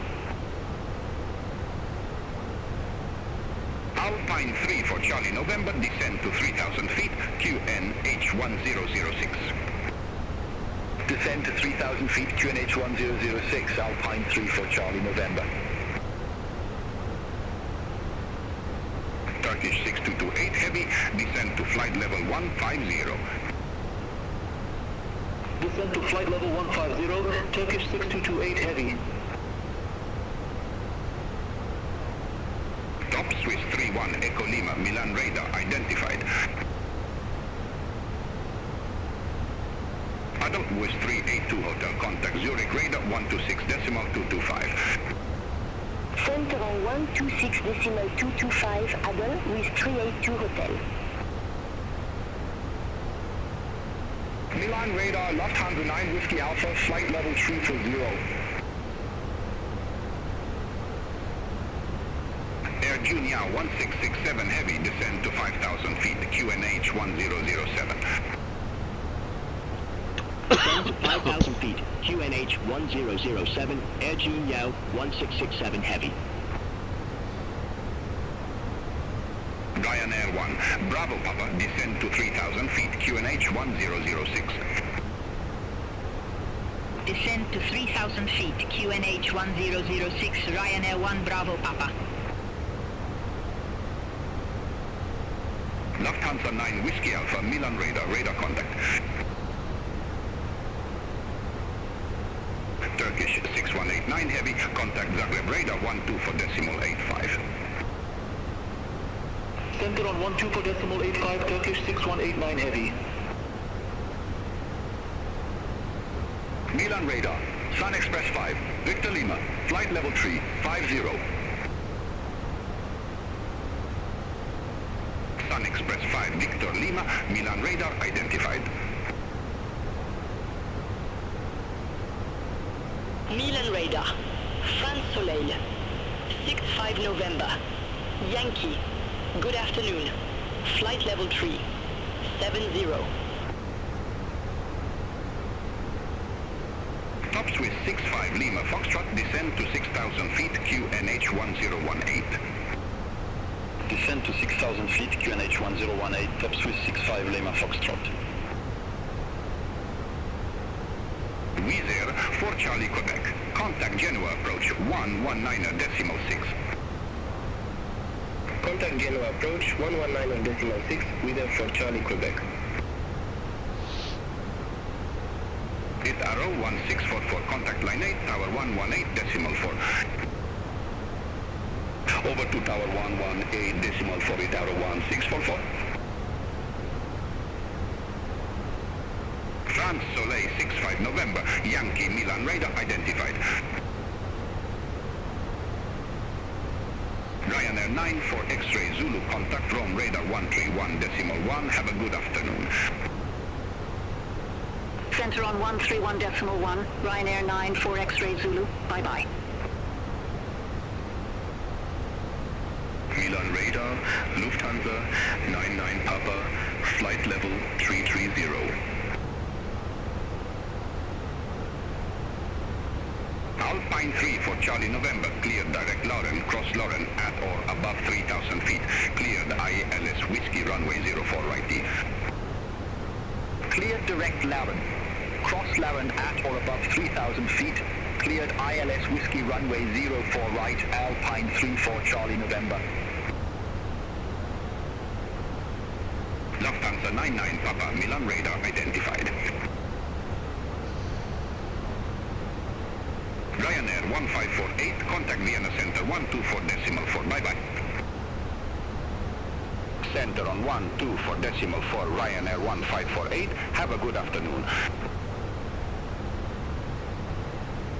Speaker 2: Alpine 3 for Charlie November, descend to 3,000 feet, QNH 1006.
Speaker 17: Descend to 3,000 feet, QNH 1006, Alpine 3 for Charlie November.
Speaker 2: Turkish 6228 heavy, descend to flight level 150.
Speaker 13: Descend to flight level 150, Turkish 6228 heavy.
Speaker 2: Top Swiss 31 Echo Lima, Milan radar identified. Adult West 382 Hotel, contact Zurich radar 126.225.
Speaker 11: Center on 126.225, Adel with 382 Hotel.
Speaker 2: Milan radar, Lufthansa 9 Whiskey Alpha, flight level 340. Air Junior 1667 heavy, descend to 5,000 feet, QNH 1007.
Speaker 14: Descend to 5,000 feet, QNH 1007, Air Junior 1667 heavy.
Speaker 2: Ryanair 1, Bravo Papa, descend to 3,000 feet, QNH 1006.
Speaker 3: Descend to 3,000 feet, QNH 1006, Ryanair 1 Bravo Papa.
Speaker 2: Lufthansa 9 Whiskey Alpha, Milan radar contact. Turkish 6189 heavy, contact Zagreb radar 124.85.
Speaker 13: Center on 124.85, Turkish 6189 heavy.
Speaker 2: Milan radar, Sun Express 5, Victor Lima, flight level 350. Sun Express 5, Victor Lima, Milan radar identified.
Speaker 3: Milan radar, France Soleil, 65 November, Yankee, good afternoon, flight level 3, 70.
Speaker 2: Top Swiss 65 Lima Foxtrot, descend to 6,000 feet, QNH 1018.
Speaker 13: Descend to 6,000 feet, QNH 1018, top Swiss 65 Lima Foxtrot.
Speaker 2: Wizz Air for Charlie Quebec, contact Genoa approach 119.6.
Speaker 16: Contact Genoa approach 119.6, Wizz Air for Charlie Quebec.
Speaker 2: Hit arrow 1644, contact line 8, tower 118.4.
Speaker 13: Over to tower 118.4, hit arrow 1644.
Speaker 2: France Soleil 65 November, Yankee Milan radar identified. Ryanair 9 for X-ray Zulu, contact Rome radar 131.1, have a good afternoon.
Speaker 3: Center on 131.1, Ryanair 9 for X-ray Zulu, bye-bye.
Speaker 12: Milan radar, Lufthansa 99 Papa, flight level 330.
Speaker 2: Alpine 3 for Charlie November, cleared direct Lauren, cross Lauren at or above 3,000 feet. Cleared ILS Whiskey runway 04 righty.
Speaker 17: Cleared direct Lauren. Cross Lauren at or above 3,000 feet. Cleared ILS Whiskey runway 04 right, Alpine 3 for Charlie November.
Speaker 2: Lufthansa 99 Papa, Milan radar identified. Ryanair 1548, contact Vienna Center 124.4, bye-bye. Center on 124.4, Ryanair 1548, have a good afternoon.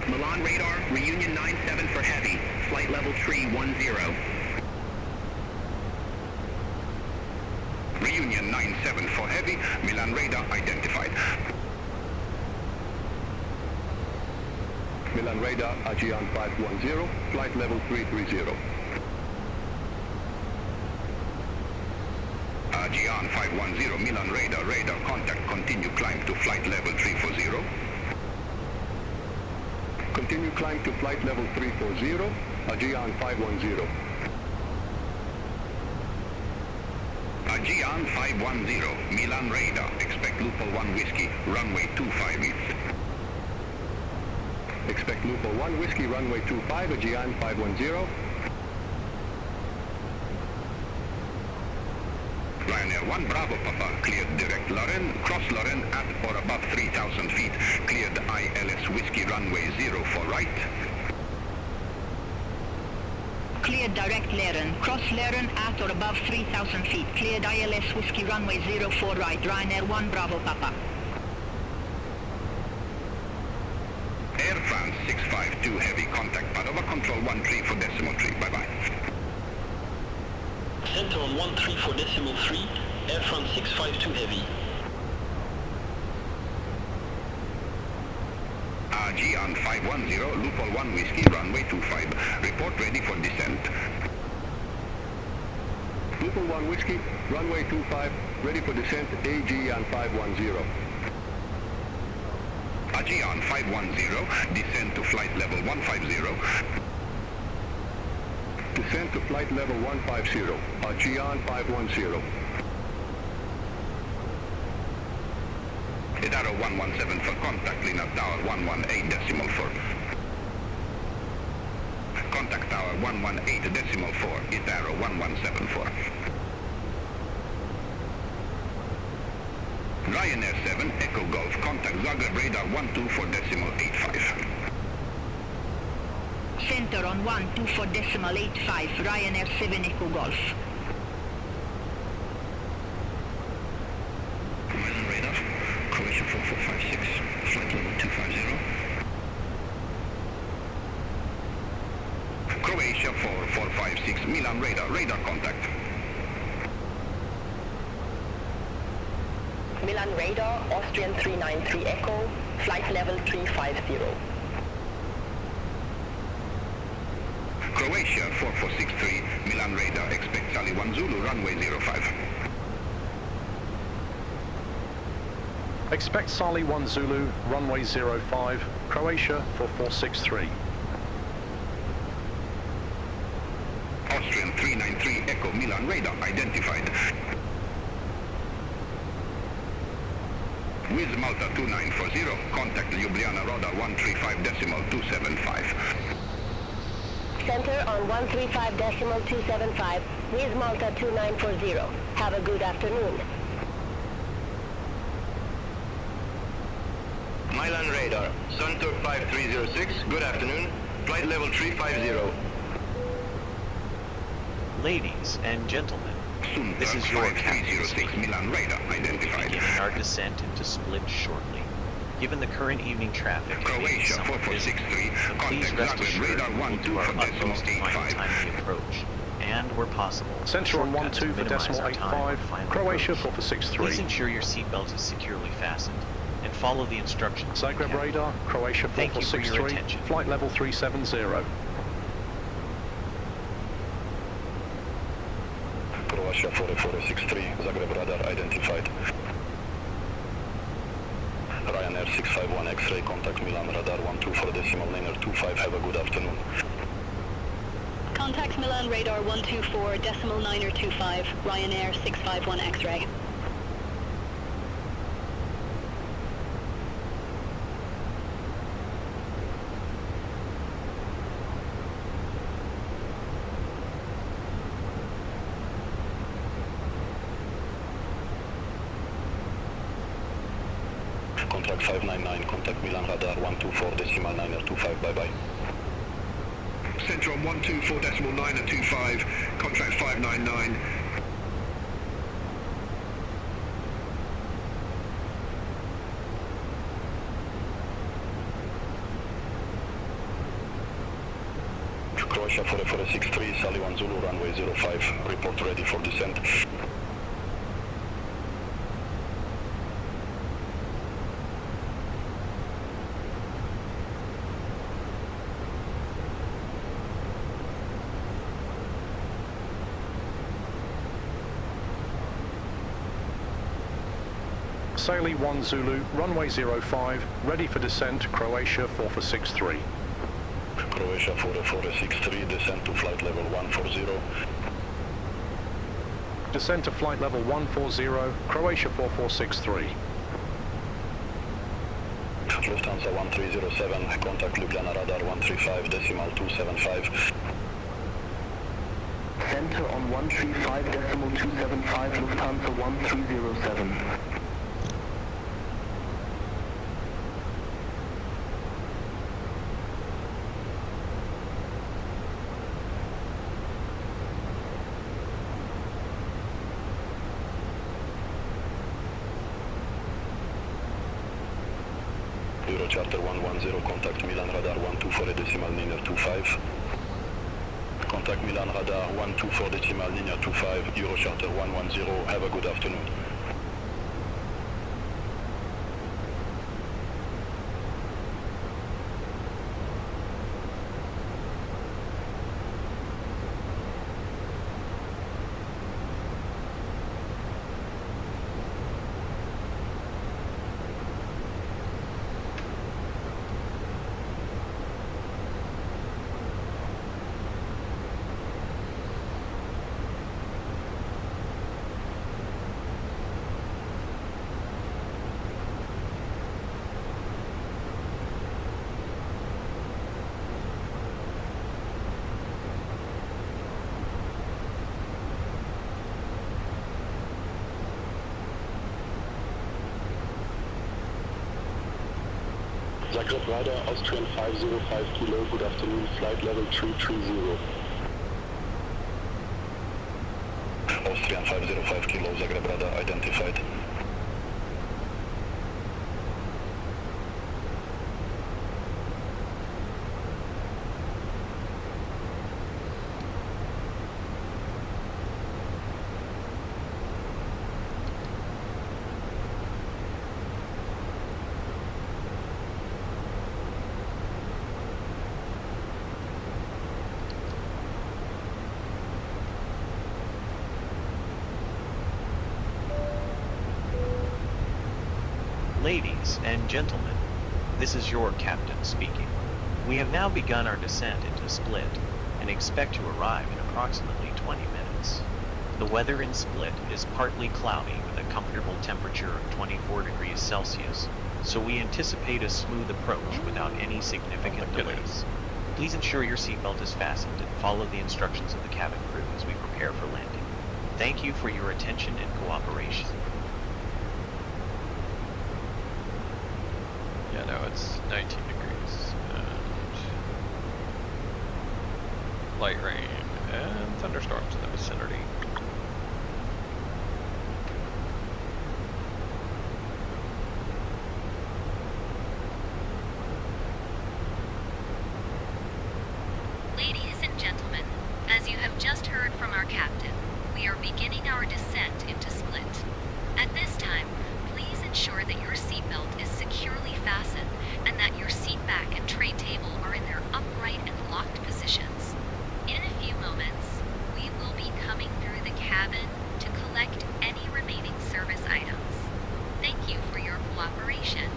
Speaker 17: Milan radar, Reunion 97 for heavy, flight level 310.
Speaker 2: Reunion 97 for heavy, Milan radar identified.
Speaker 10: Milan radar, Aegean 510, flight level 330.
Speaker 2: Aegean 510, Milan radar, radar contact, continue climb to flight level 340.
Speaker 10: Continue climb to flight level 340, Aegean 510.
Speaker 2: Aegean 510, Milan radar, expect Loophole 1 Whiskey, runway 25 east.
Speaker 10: Expect Loophole 1 Whiskey, runway 25, Aegean 510.
Speaker 2: Ryanair 1 Bravo Papa, cleared direct Lauren, cross Lauren at or above 3,000 feet, cleared ILS Whiskey runway 04 right.
Speaker 3: Cleared direct Lauren, cross Lauren at or above 3,000 feet, cleared ILS Whiskey runway 04 right, Ryanair 1 Bravo Papa.
Speaker 2: Air France 652 heavy, contact Padova control 13 for decimal 3, bye-bye.
Speaker 16: Center on 13 for decimal 3, Air France 652 heavy.
Speaker 2: Aegean 510, Loophole 1 Whiskey, runway 25, report ready for descent.
Speaker 10: Loophole 1 Whiskey, runway 25, ready for descent, Aegean 510.
Speaker 2: Aegean 510, descend to flight level 150.
Speaker 10: Descend to flight level 150, Aegean 510.
Speaker 2: Idaro 117 for contact, Lina Tower 118.4. Contact Tower 118.4, Idaro 1174. Ryanair 7, Echo Golf, contact Zagreb radar 124.85.
Speaker 3: Center on 124.85, Ryanair 7 Echo Golf.
Speaker 17: Milan radar, Croatia 4456, flight level 250.
Speaker 2: Croatia 4456, Milan radar, radar contact.
Speaker 11: Milan radar, Austrian 393 Echo, flight level 350.
Speaker 2: Croatia 4463, Milan radar, expect Charlie 1 Zulu, runway 05.
Speaker 10: Expect Charlie 1 Zulu, runway 05, Croatia 4463.
Speaker 2: Austrian 393 Echo, Milan radar, identified. With Malta 2940, contact Ljubljana radar 135.275.
Speaker 11: Center on 135.275, with Malta 2940. Have a good afternoon.
Speaker 9: Milan radar, Suntour 5306, good afternoon, flight level 350.
Speaker 5: Ladies and gentlemen, this is your captain speaking.
Speaker 2: Milan radar identified.
Speaker 5: Beginning our descent into Split shortly. Given the current evening traffic,
Speaker 2: Croatia 4463,
Speaker 5: please
Speaker 2: contact
Speaker 5: rest assured
Speaker 2: radar
Speaker 5: we will do our utmost to find
Speaker 2: 124.85.
Speaker 5: timely approach, and where possible,
Speaker 10: Center on
Speaker 5: shortcuts to
Speaker 10: 12 for
Speaker 5: minimize
Speaker 10: decimal
Speaker 5: our time
Speaker 10: 85,
Speaker 5: on final
Speaker 10: Croatia
Speaker 5: approach.
Speaker 10: 4463.
Speaker 5: Please ensure your seatbelt is securely fastened, and follow the instructions. from the
Speaker 10: Zagreb
Speaker 5: captain.
Speaker 10: radar, Croatia
Speaker 5: Thank you for your
Speaker 10: 4463,
Speaker 5: attention.
Speaker 10: flight level 370.
Speaker 13: Croatia 4463, Zagreb radar identified. Ryanair 651 X-ray, contact Milan radar 124 decimal niner 25, have a good afternoon.
Speaker 3: Contact Milan radar 124 decimal niner 25, Ryanair 651 X-ray.
Speaker 13: Contact 599, contact Milan radar 124 decimal niner 25, bye-bye.
Speaker 2: Centre on 124 decimal 925, contract 599.
Speaker 13: Croatia 4463, Sullivan Zulu, runway 05, report ready for descent.
Speaker 10: Saili 1 Zulu, runway 05, ready for descent, Croatia 4463.
Speaker 13: Croatia 4463, descent to flight level 140.
Speaker 10: Descent to flight level 140, Croatia 4463.
Speaker 13: Lufthansa 1307, contact Ljubljana radar 135, decimal 275.
Speaker 17: Center on 135 decimal 275, Lufthansa 1307.
Speaker 13: Charter 110, contact Milan radar 124 decimal niner 25. Contact Milan radar 124 decimal niner 25, Euro Charter 110, have a good afternoon. Zagreb radar, Austrian 505 kilo, good afternoon, flight level 330. Austrian 505 kilo, Zagreb radar identified.
Speaker 5: Ladies and gentlemen, this is your captain speaking. We have now begun our descent into Split and expect to arrive in approximately 20 minutes. The weather in Split is partly cloudy with a comfortable temperature of 24 degrees Celsius, so we anticipate a smooth approach without any significant delays. Please ensure your seatbelt is fastened and follow the instructions of the cabin crew as we prepare for landing. Thank you for your attention and cooperation.
Speaker 1: Yeah, no, it's 19 degrees and light rain and thunderstorms in the vicinity.
Speaker 6: Ladies and gentlemen, as you have just heard from our captain, we are beginning our descent into Split. At this time, please ensure that your seatbelt is securely fastened and that your seat back and tray table are in their upright and locked positions. In a few moments, we will be coming through the cabin to collect any remaining service items. Thank you for your cooperation.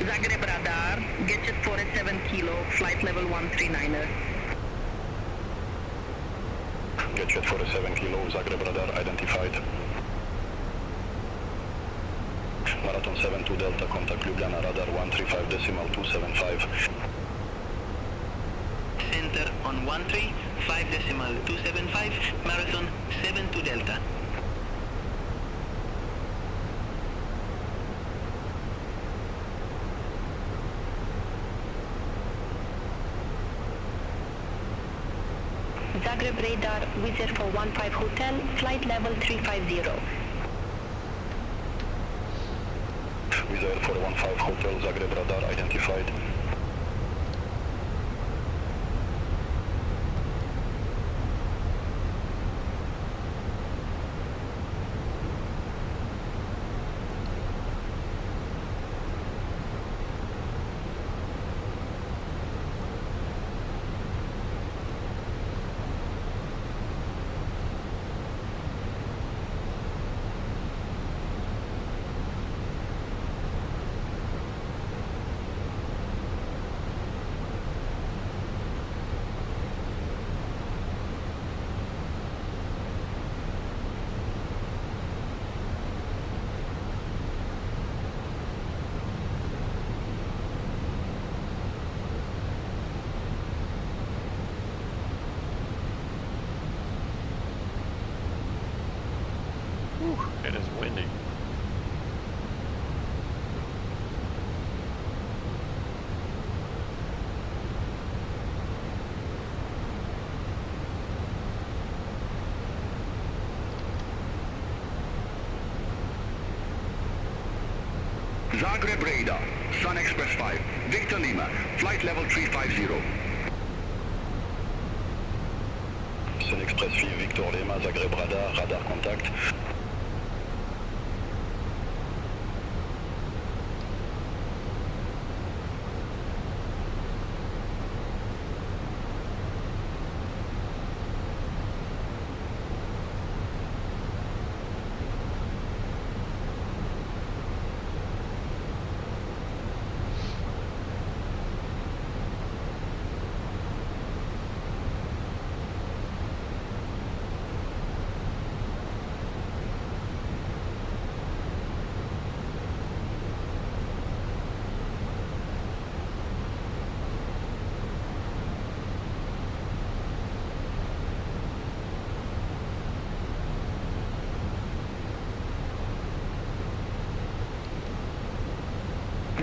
Speaker 3: Zagreb radar, Getchet 47 kilo, flight level 139er.
Speaker 13: Getchet 47 kilo, Zagreb radar identified. Marathon 72 Delta, contact Ljubljana radar 135.275.
Speaker 3: Center on 135.275, Marathon 72 Delta.
Speaker 11: Zagreb radar, Wizard for 15 Hotel, flight level 350.
Speaker 13: Wizard for 15 Hotel, Zagreb radar identified.
Speaker 1: It is windy.
Speaker 2: Zagreb radar, Sun Express 5, Victor Lima, flight level 350.
Speaker 13: Sun Express 5, Victor Lima, Zagreb radar, radar contact.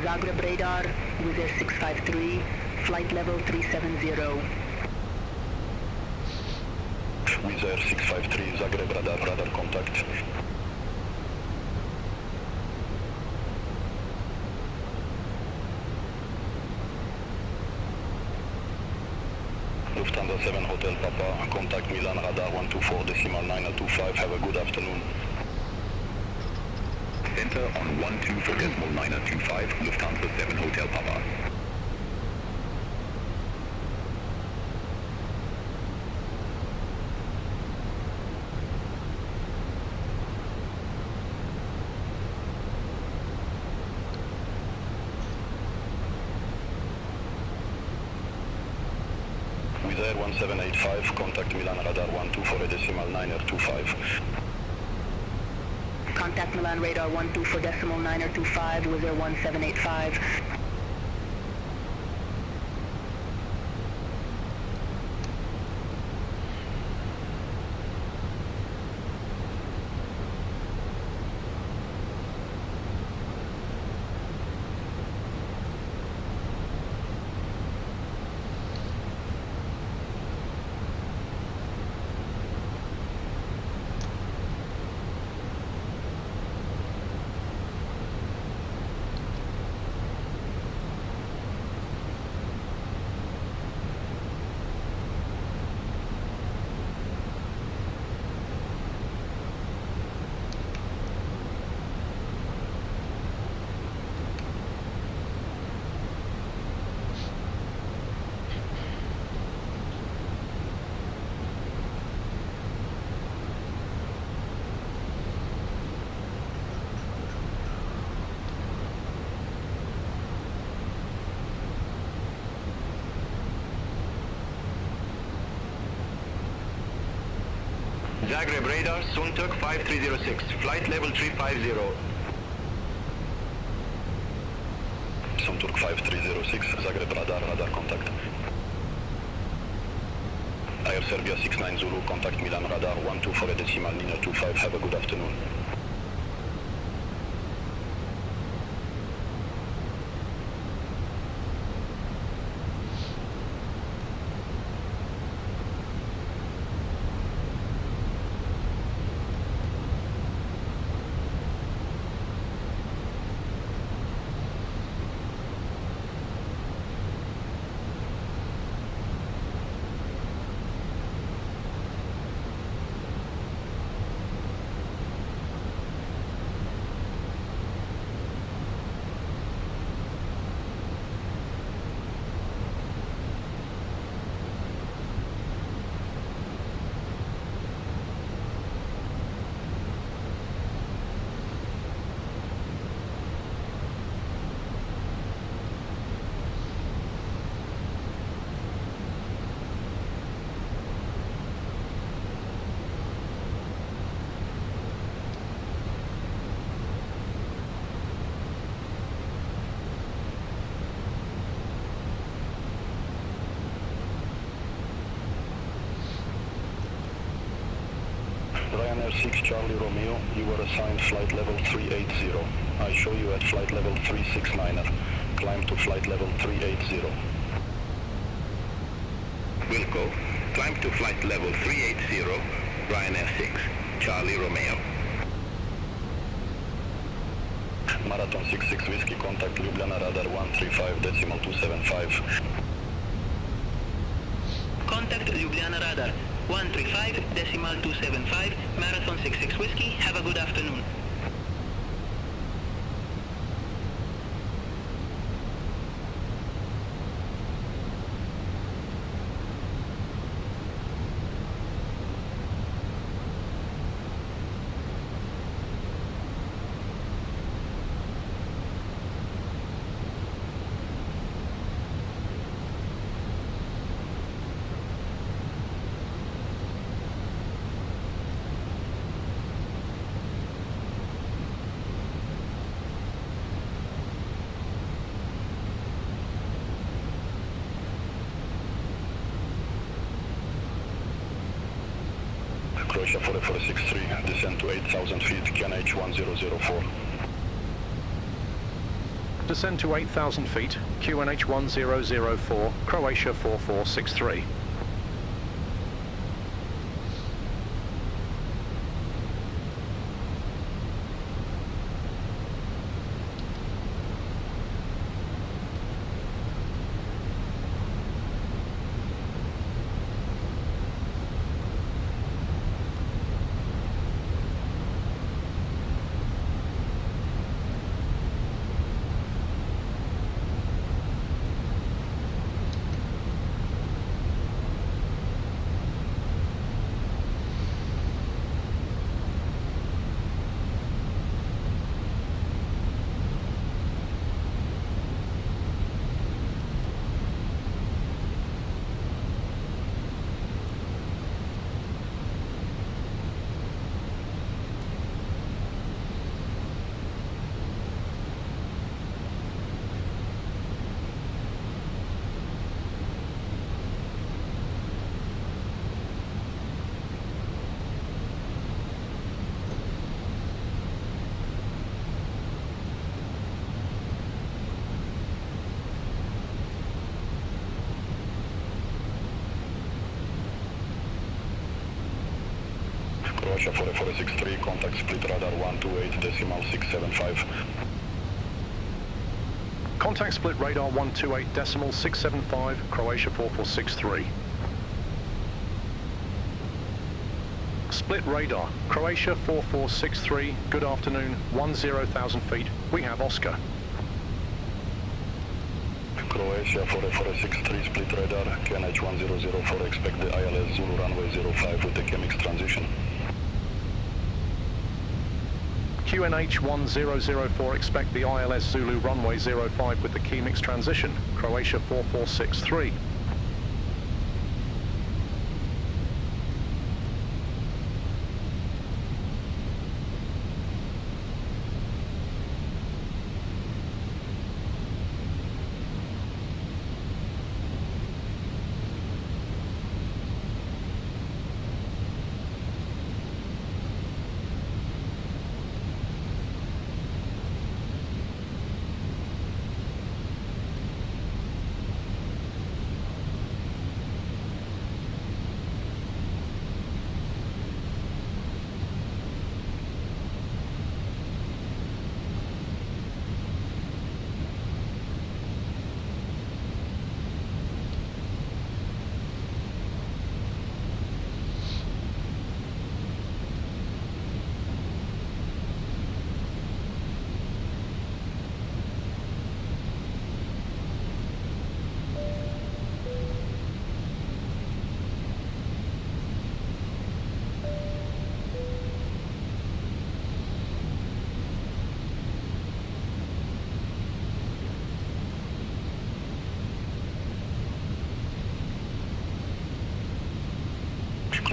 Speaker 3: Zagreb radar, Wizard 653, flight level 370.
Speaker 13: Wizard 653, Zagreb radar, radar contact. Lufthansa 7 Hotel Papa, contact Milan radar 124.925, have a good afternoon.
Speaker 2: Center on 124.925, Lufthansa 7 Hotel Papa.
Speaker 13: Wizard 1785, contact Milan radar 124.925.
Speaker 3: Contact Milan radar 124.925, Wizard 1785.
Speaker 9: Zagreb radar, Suntuk 5306, flight level 350.
Speaker 13: Suntuk 5306, Zagreb radar, radar contact. Air Serbia 69 Zulu, contact Milan radar 124 decimal linear 25, have a good afternoon. Ryanair 6 Charlie Romeo, you were assigned flight level 380. I show you at flight level 369er. Climb to flight level 380.
Speaker 2: Wilco, climb to flight level 380, Ryanair 6, Charlie Romeo.
Speaker 13: Marathon 66 Whiskey, contact Ljubljana radar 135 decimal 275.
Speaker 3: Contact Ljubljana radar 135 decimal 275, Marathon 66 Whiskey, have a good afternoon.
Speaker 13: Croatia 4463, descend to 8,000 feet, QNH 1004.
Speaker 10: Descend to 8,000 feet, QNH 1004, Croatia 4463.
Speaker 13: Croatia 4463, contact split radar 128 decimal 675.
Speaker 10: Contact split radar 128 decimal 675, Croatia 4463. Split radar, Croatia 4463, good afternoon, 10,000 feet, we have Oscar.
Speaker 13: Croatia 4463, split radar, QNH 1004, expect the ILS Zulu runway 05 with the Fenix transition.
Speaker 10: QNH 1004, expect the ILS Zulu runway 05 with the Fenix transition, Croatia 4463.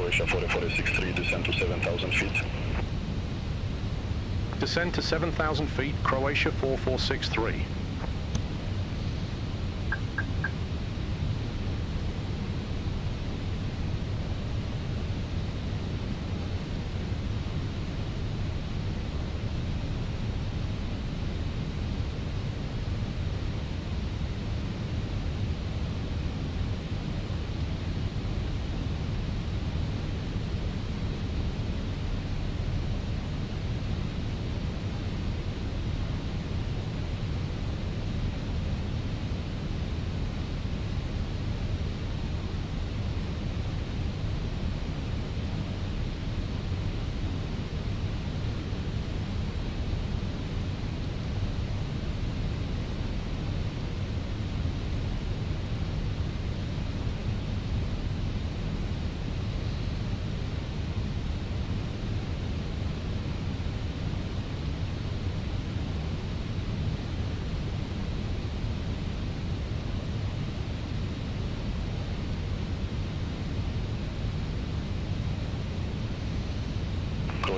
Speaker 13: Croatia 4463, descend to 7,000 feet.
Speaker 10: Descend to 7,000 feet, Croatia 4463.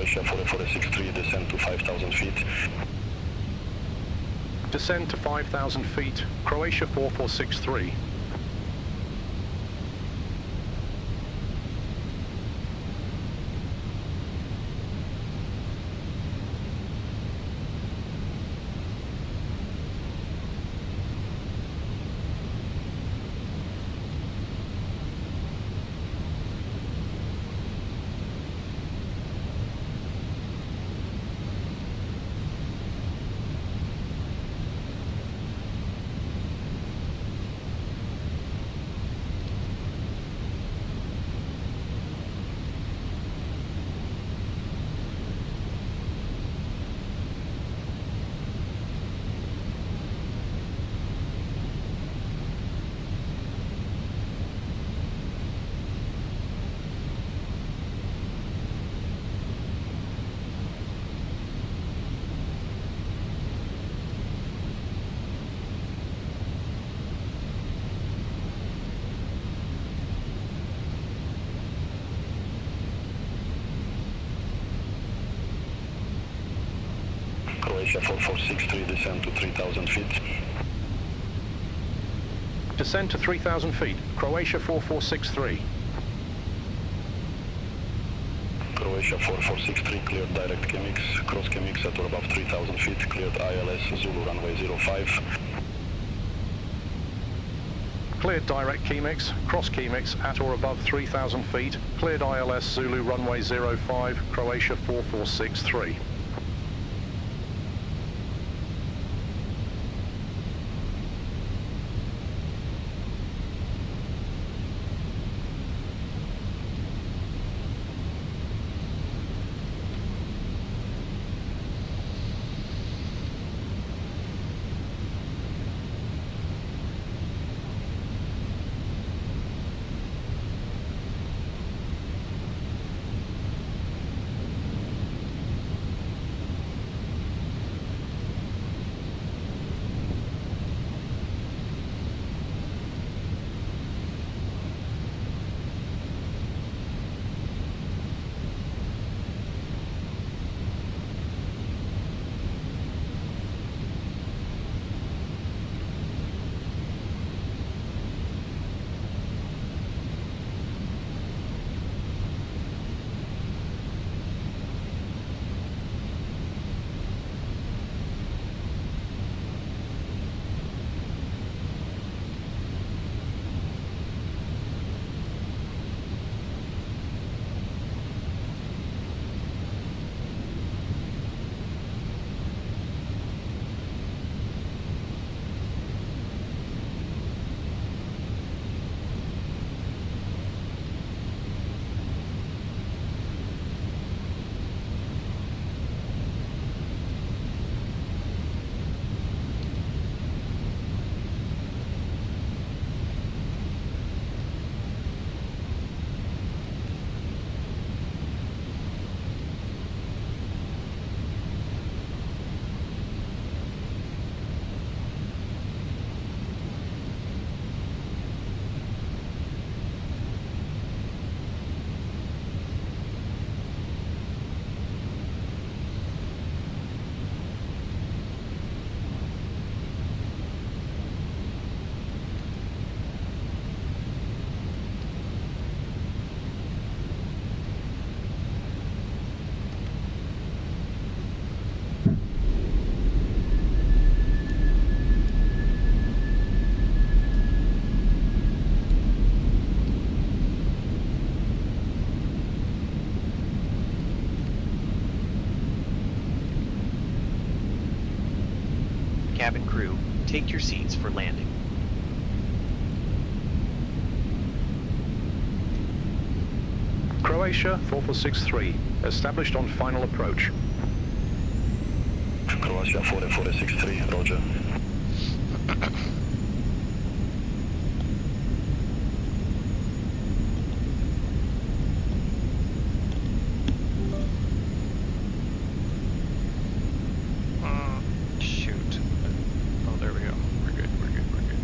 Speaker 13: Croatia 4463, descend to 5,000 feet.
Speaker 10: Descend to 5,000 feet, Croatia 4463.
Speaker 13: Croatia 4463, descend to 3,000 feet.
Speaker 10: Descend to 3,000 feet, Croatia 4463.
Speaker 13: Croatia 4463, cleared direct Chemix, cross Chemix at or above 3,000 feet, cleared ILS, Zulu runway 05.
Speaker 10: Cleared direct Chemix, cross Chemix at or above 3,000 feet, cleared ILS Zulu runway 05, Croatia 4463.
Speaker 5: cabin crew, take your seats for landing.
Speaker 10: Croatia 4463, established on final approach.
Speaker 13: Croatia 4463, roger.
Speaker 1: Shoot. Oh, there we go. We're good, we're good, we're good.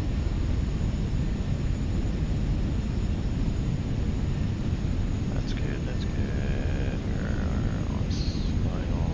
Speaker 1: That's good, that's good. We're on final.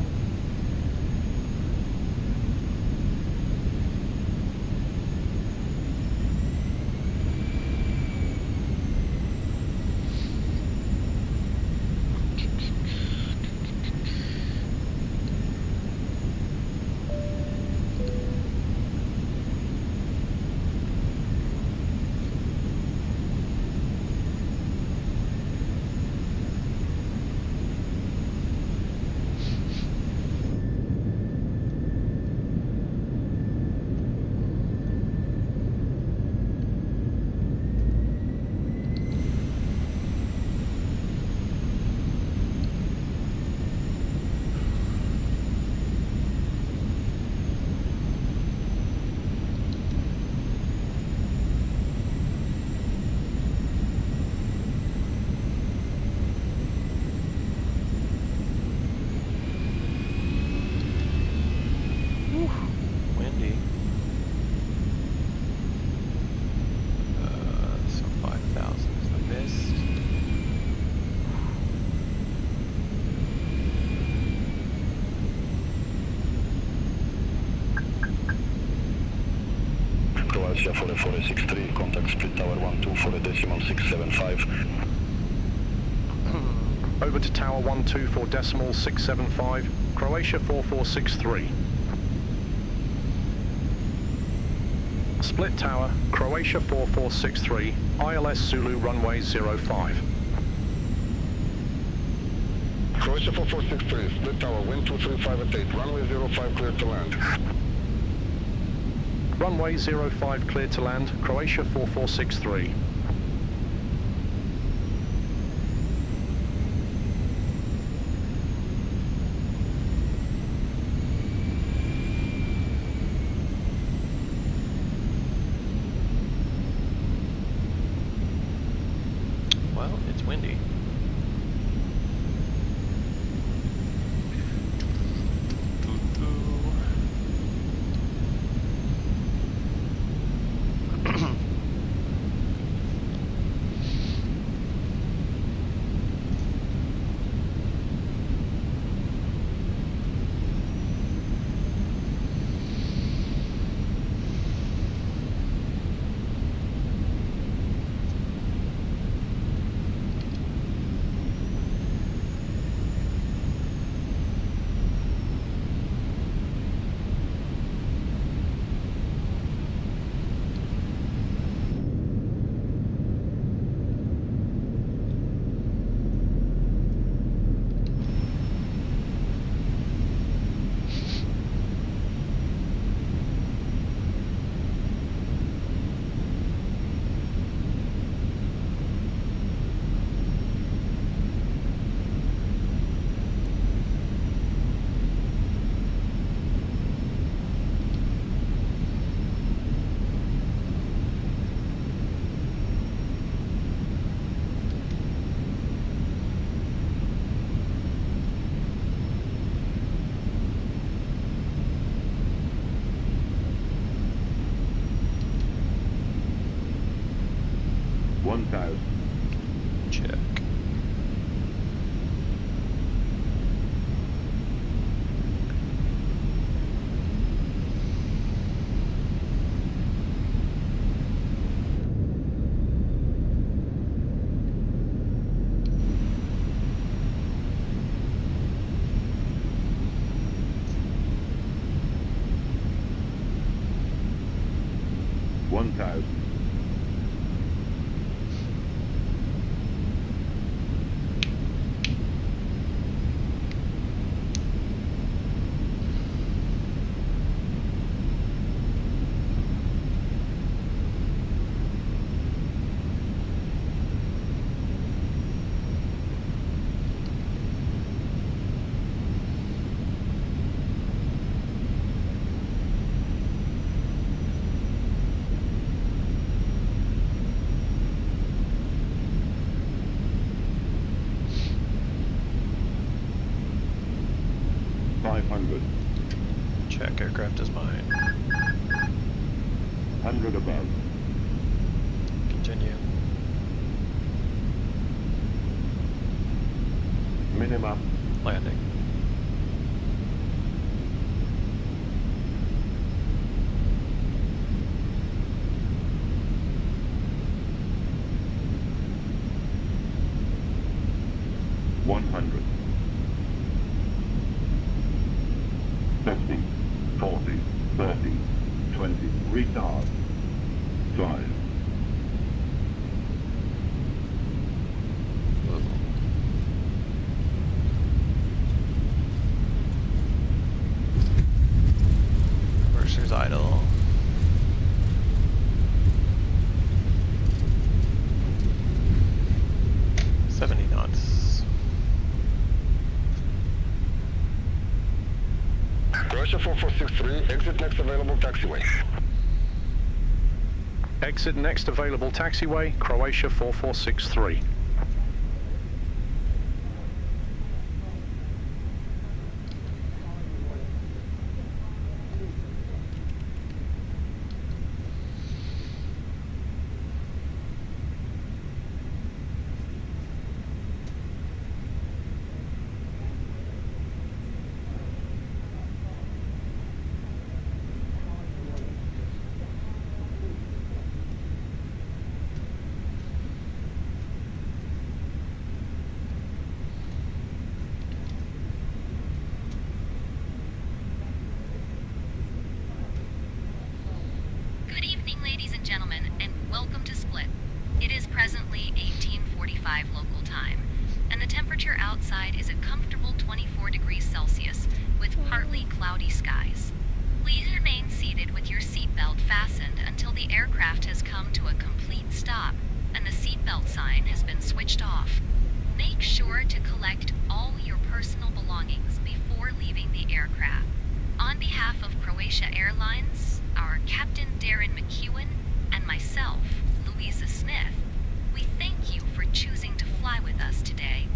Speaker 1: Windy. So 5,000 is the mist.
Speaker 13: Croatia 4463, contact split tower 12 for a decimal 675.
Speaker 10: Over to tower 12 for decimal 675, Croatia 4463. Split tower, Croatia 4463, ILS Zulu runway 05.
Speaker 13: Croatia 4463, split tower, wind 235 at 8, runway 05 clear to land.
Speaker 10: Runway 05 clear to land, Croatia 4463.
Speaker 1: Well, it's windy. Check.
Speaker 13: 500.
Speaker 1: Check, aircraft is mine.
Speaker 13: 100 above.
Speaker 1: Continue.
Speaker 13: Minimum.
Speaker 1: Landing.
Speaker 13: $100. 50, 40, 30, 20, retard. 5.
Speaker 1: Mercer's idle. knots.
Speaker 2: Croatia 4463, exit next available taxiway.
Speaker 10: Exit next available taxiway, Croatia 4463.
Speaker 6: Good evening, ladies and gentlemen, and welcome to Split. It is presently 1845 local time, and the temperature outside is a comfortable 24 degrees Celsius with partly cloudy skies. Please remain seated with your seatbelt fastened until the aircraft has come to a complete stop and the seatbelt sign has been switched off. Make sure to collect all your personal belongings before leaving the aircraft. On behalf of Croatia Airlines, our Captain Darren McEwen, and myself, Louisa Smith, we thank you for choosing to fly with us today.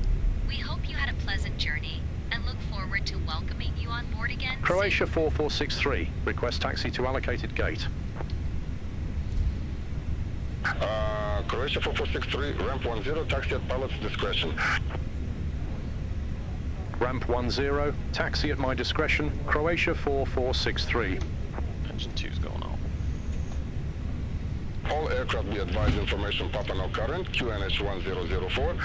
Speaker 6: We hope you had a pleasant journey and look forward to welcoming you on board again
Speaker 10: Croatia 4463, request taxi to allocated gate.
Speaker 2: Croatia 4463, ramp 10, taxi at pilot's discretion.
Speaker 10: Ramp 10, taxi at my discretion, Croatia 4463.
Speaker 1: Engine 2's going on.
Speaker 2: All aircraft be advised information Papa no current, QNH 1004.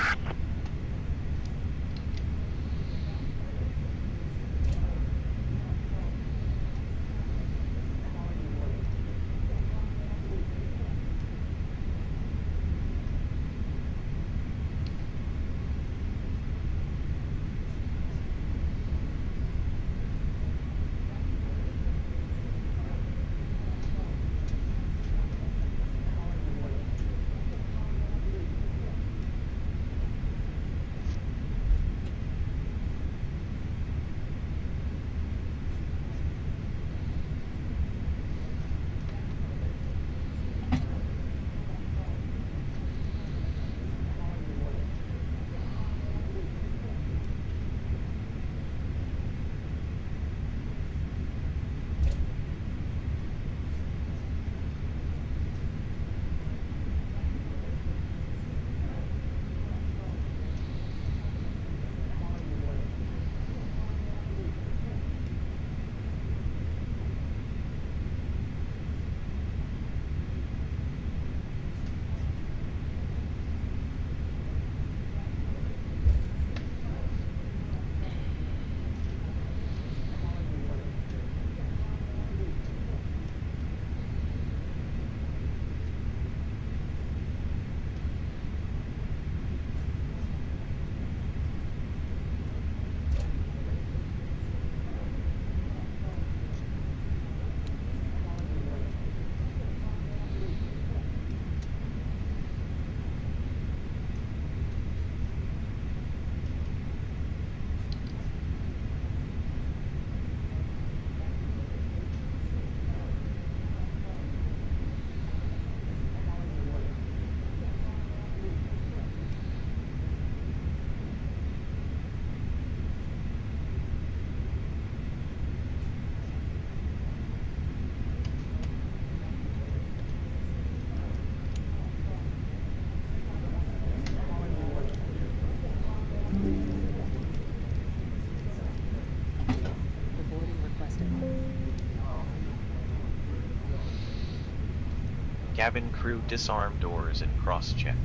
Speaker 5: Cabin crew disarm doors and cross-check.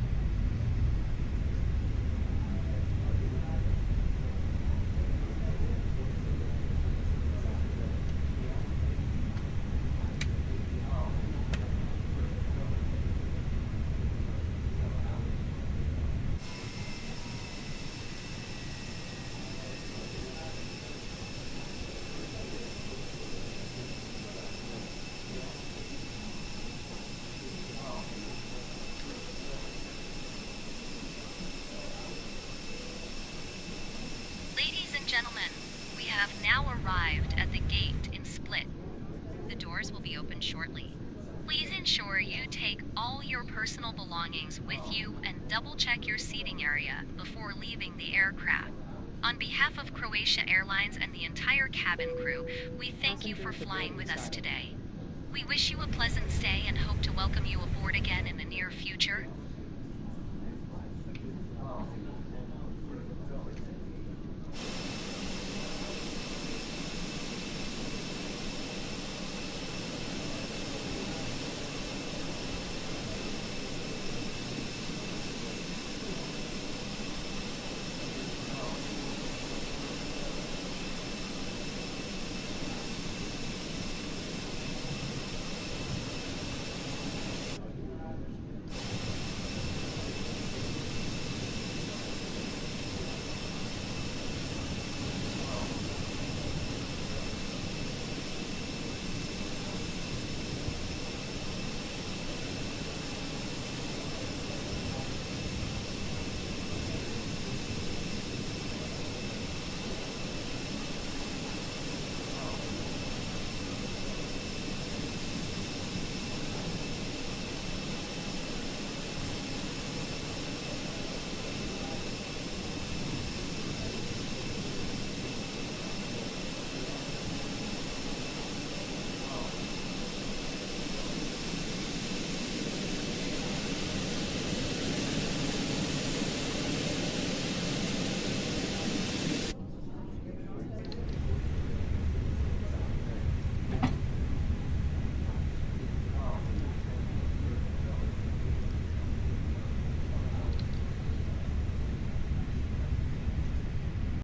Speaker 6: Ladies and gentlemen, we have now arrived at the gate in Split. The doors will be opened shortly. Please ensure you take all your personal belongings with you and double-check your seating area before leaving the aircraft. On behalf of Croatia Airlines and the entire cabin crew, we thank you for flying with us today. We wish you a pleasant stay and hope to welcome you aboard again in the near future.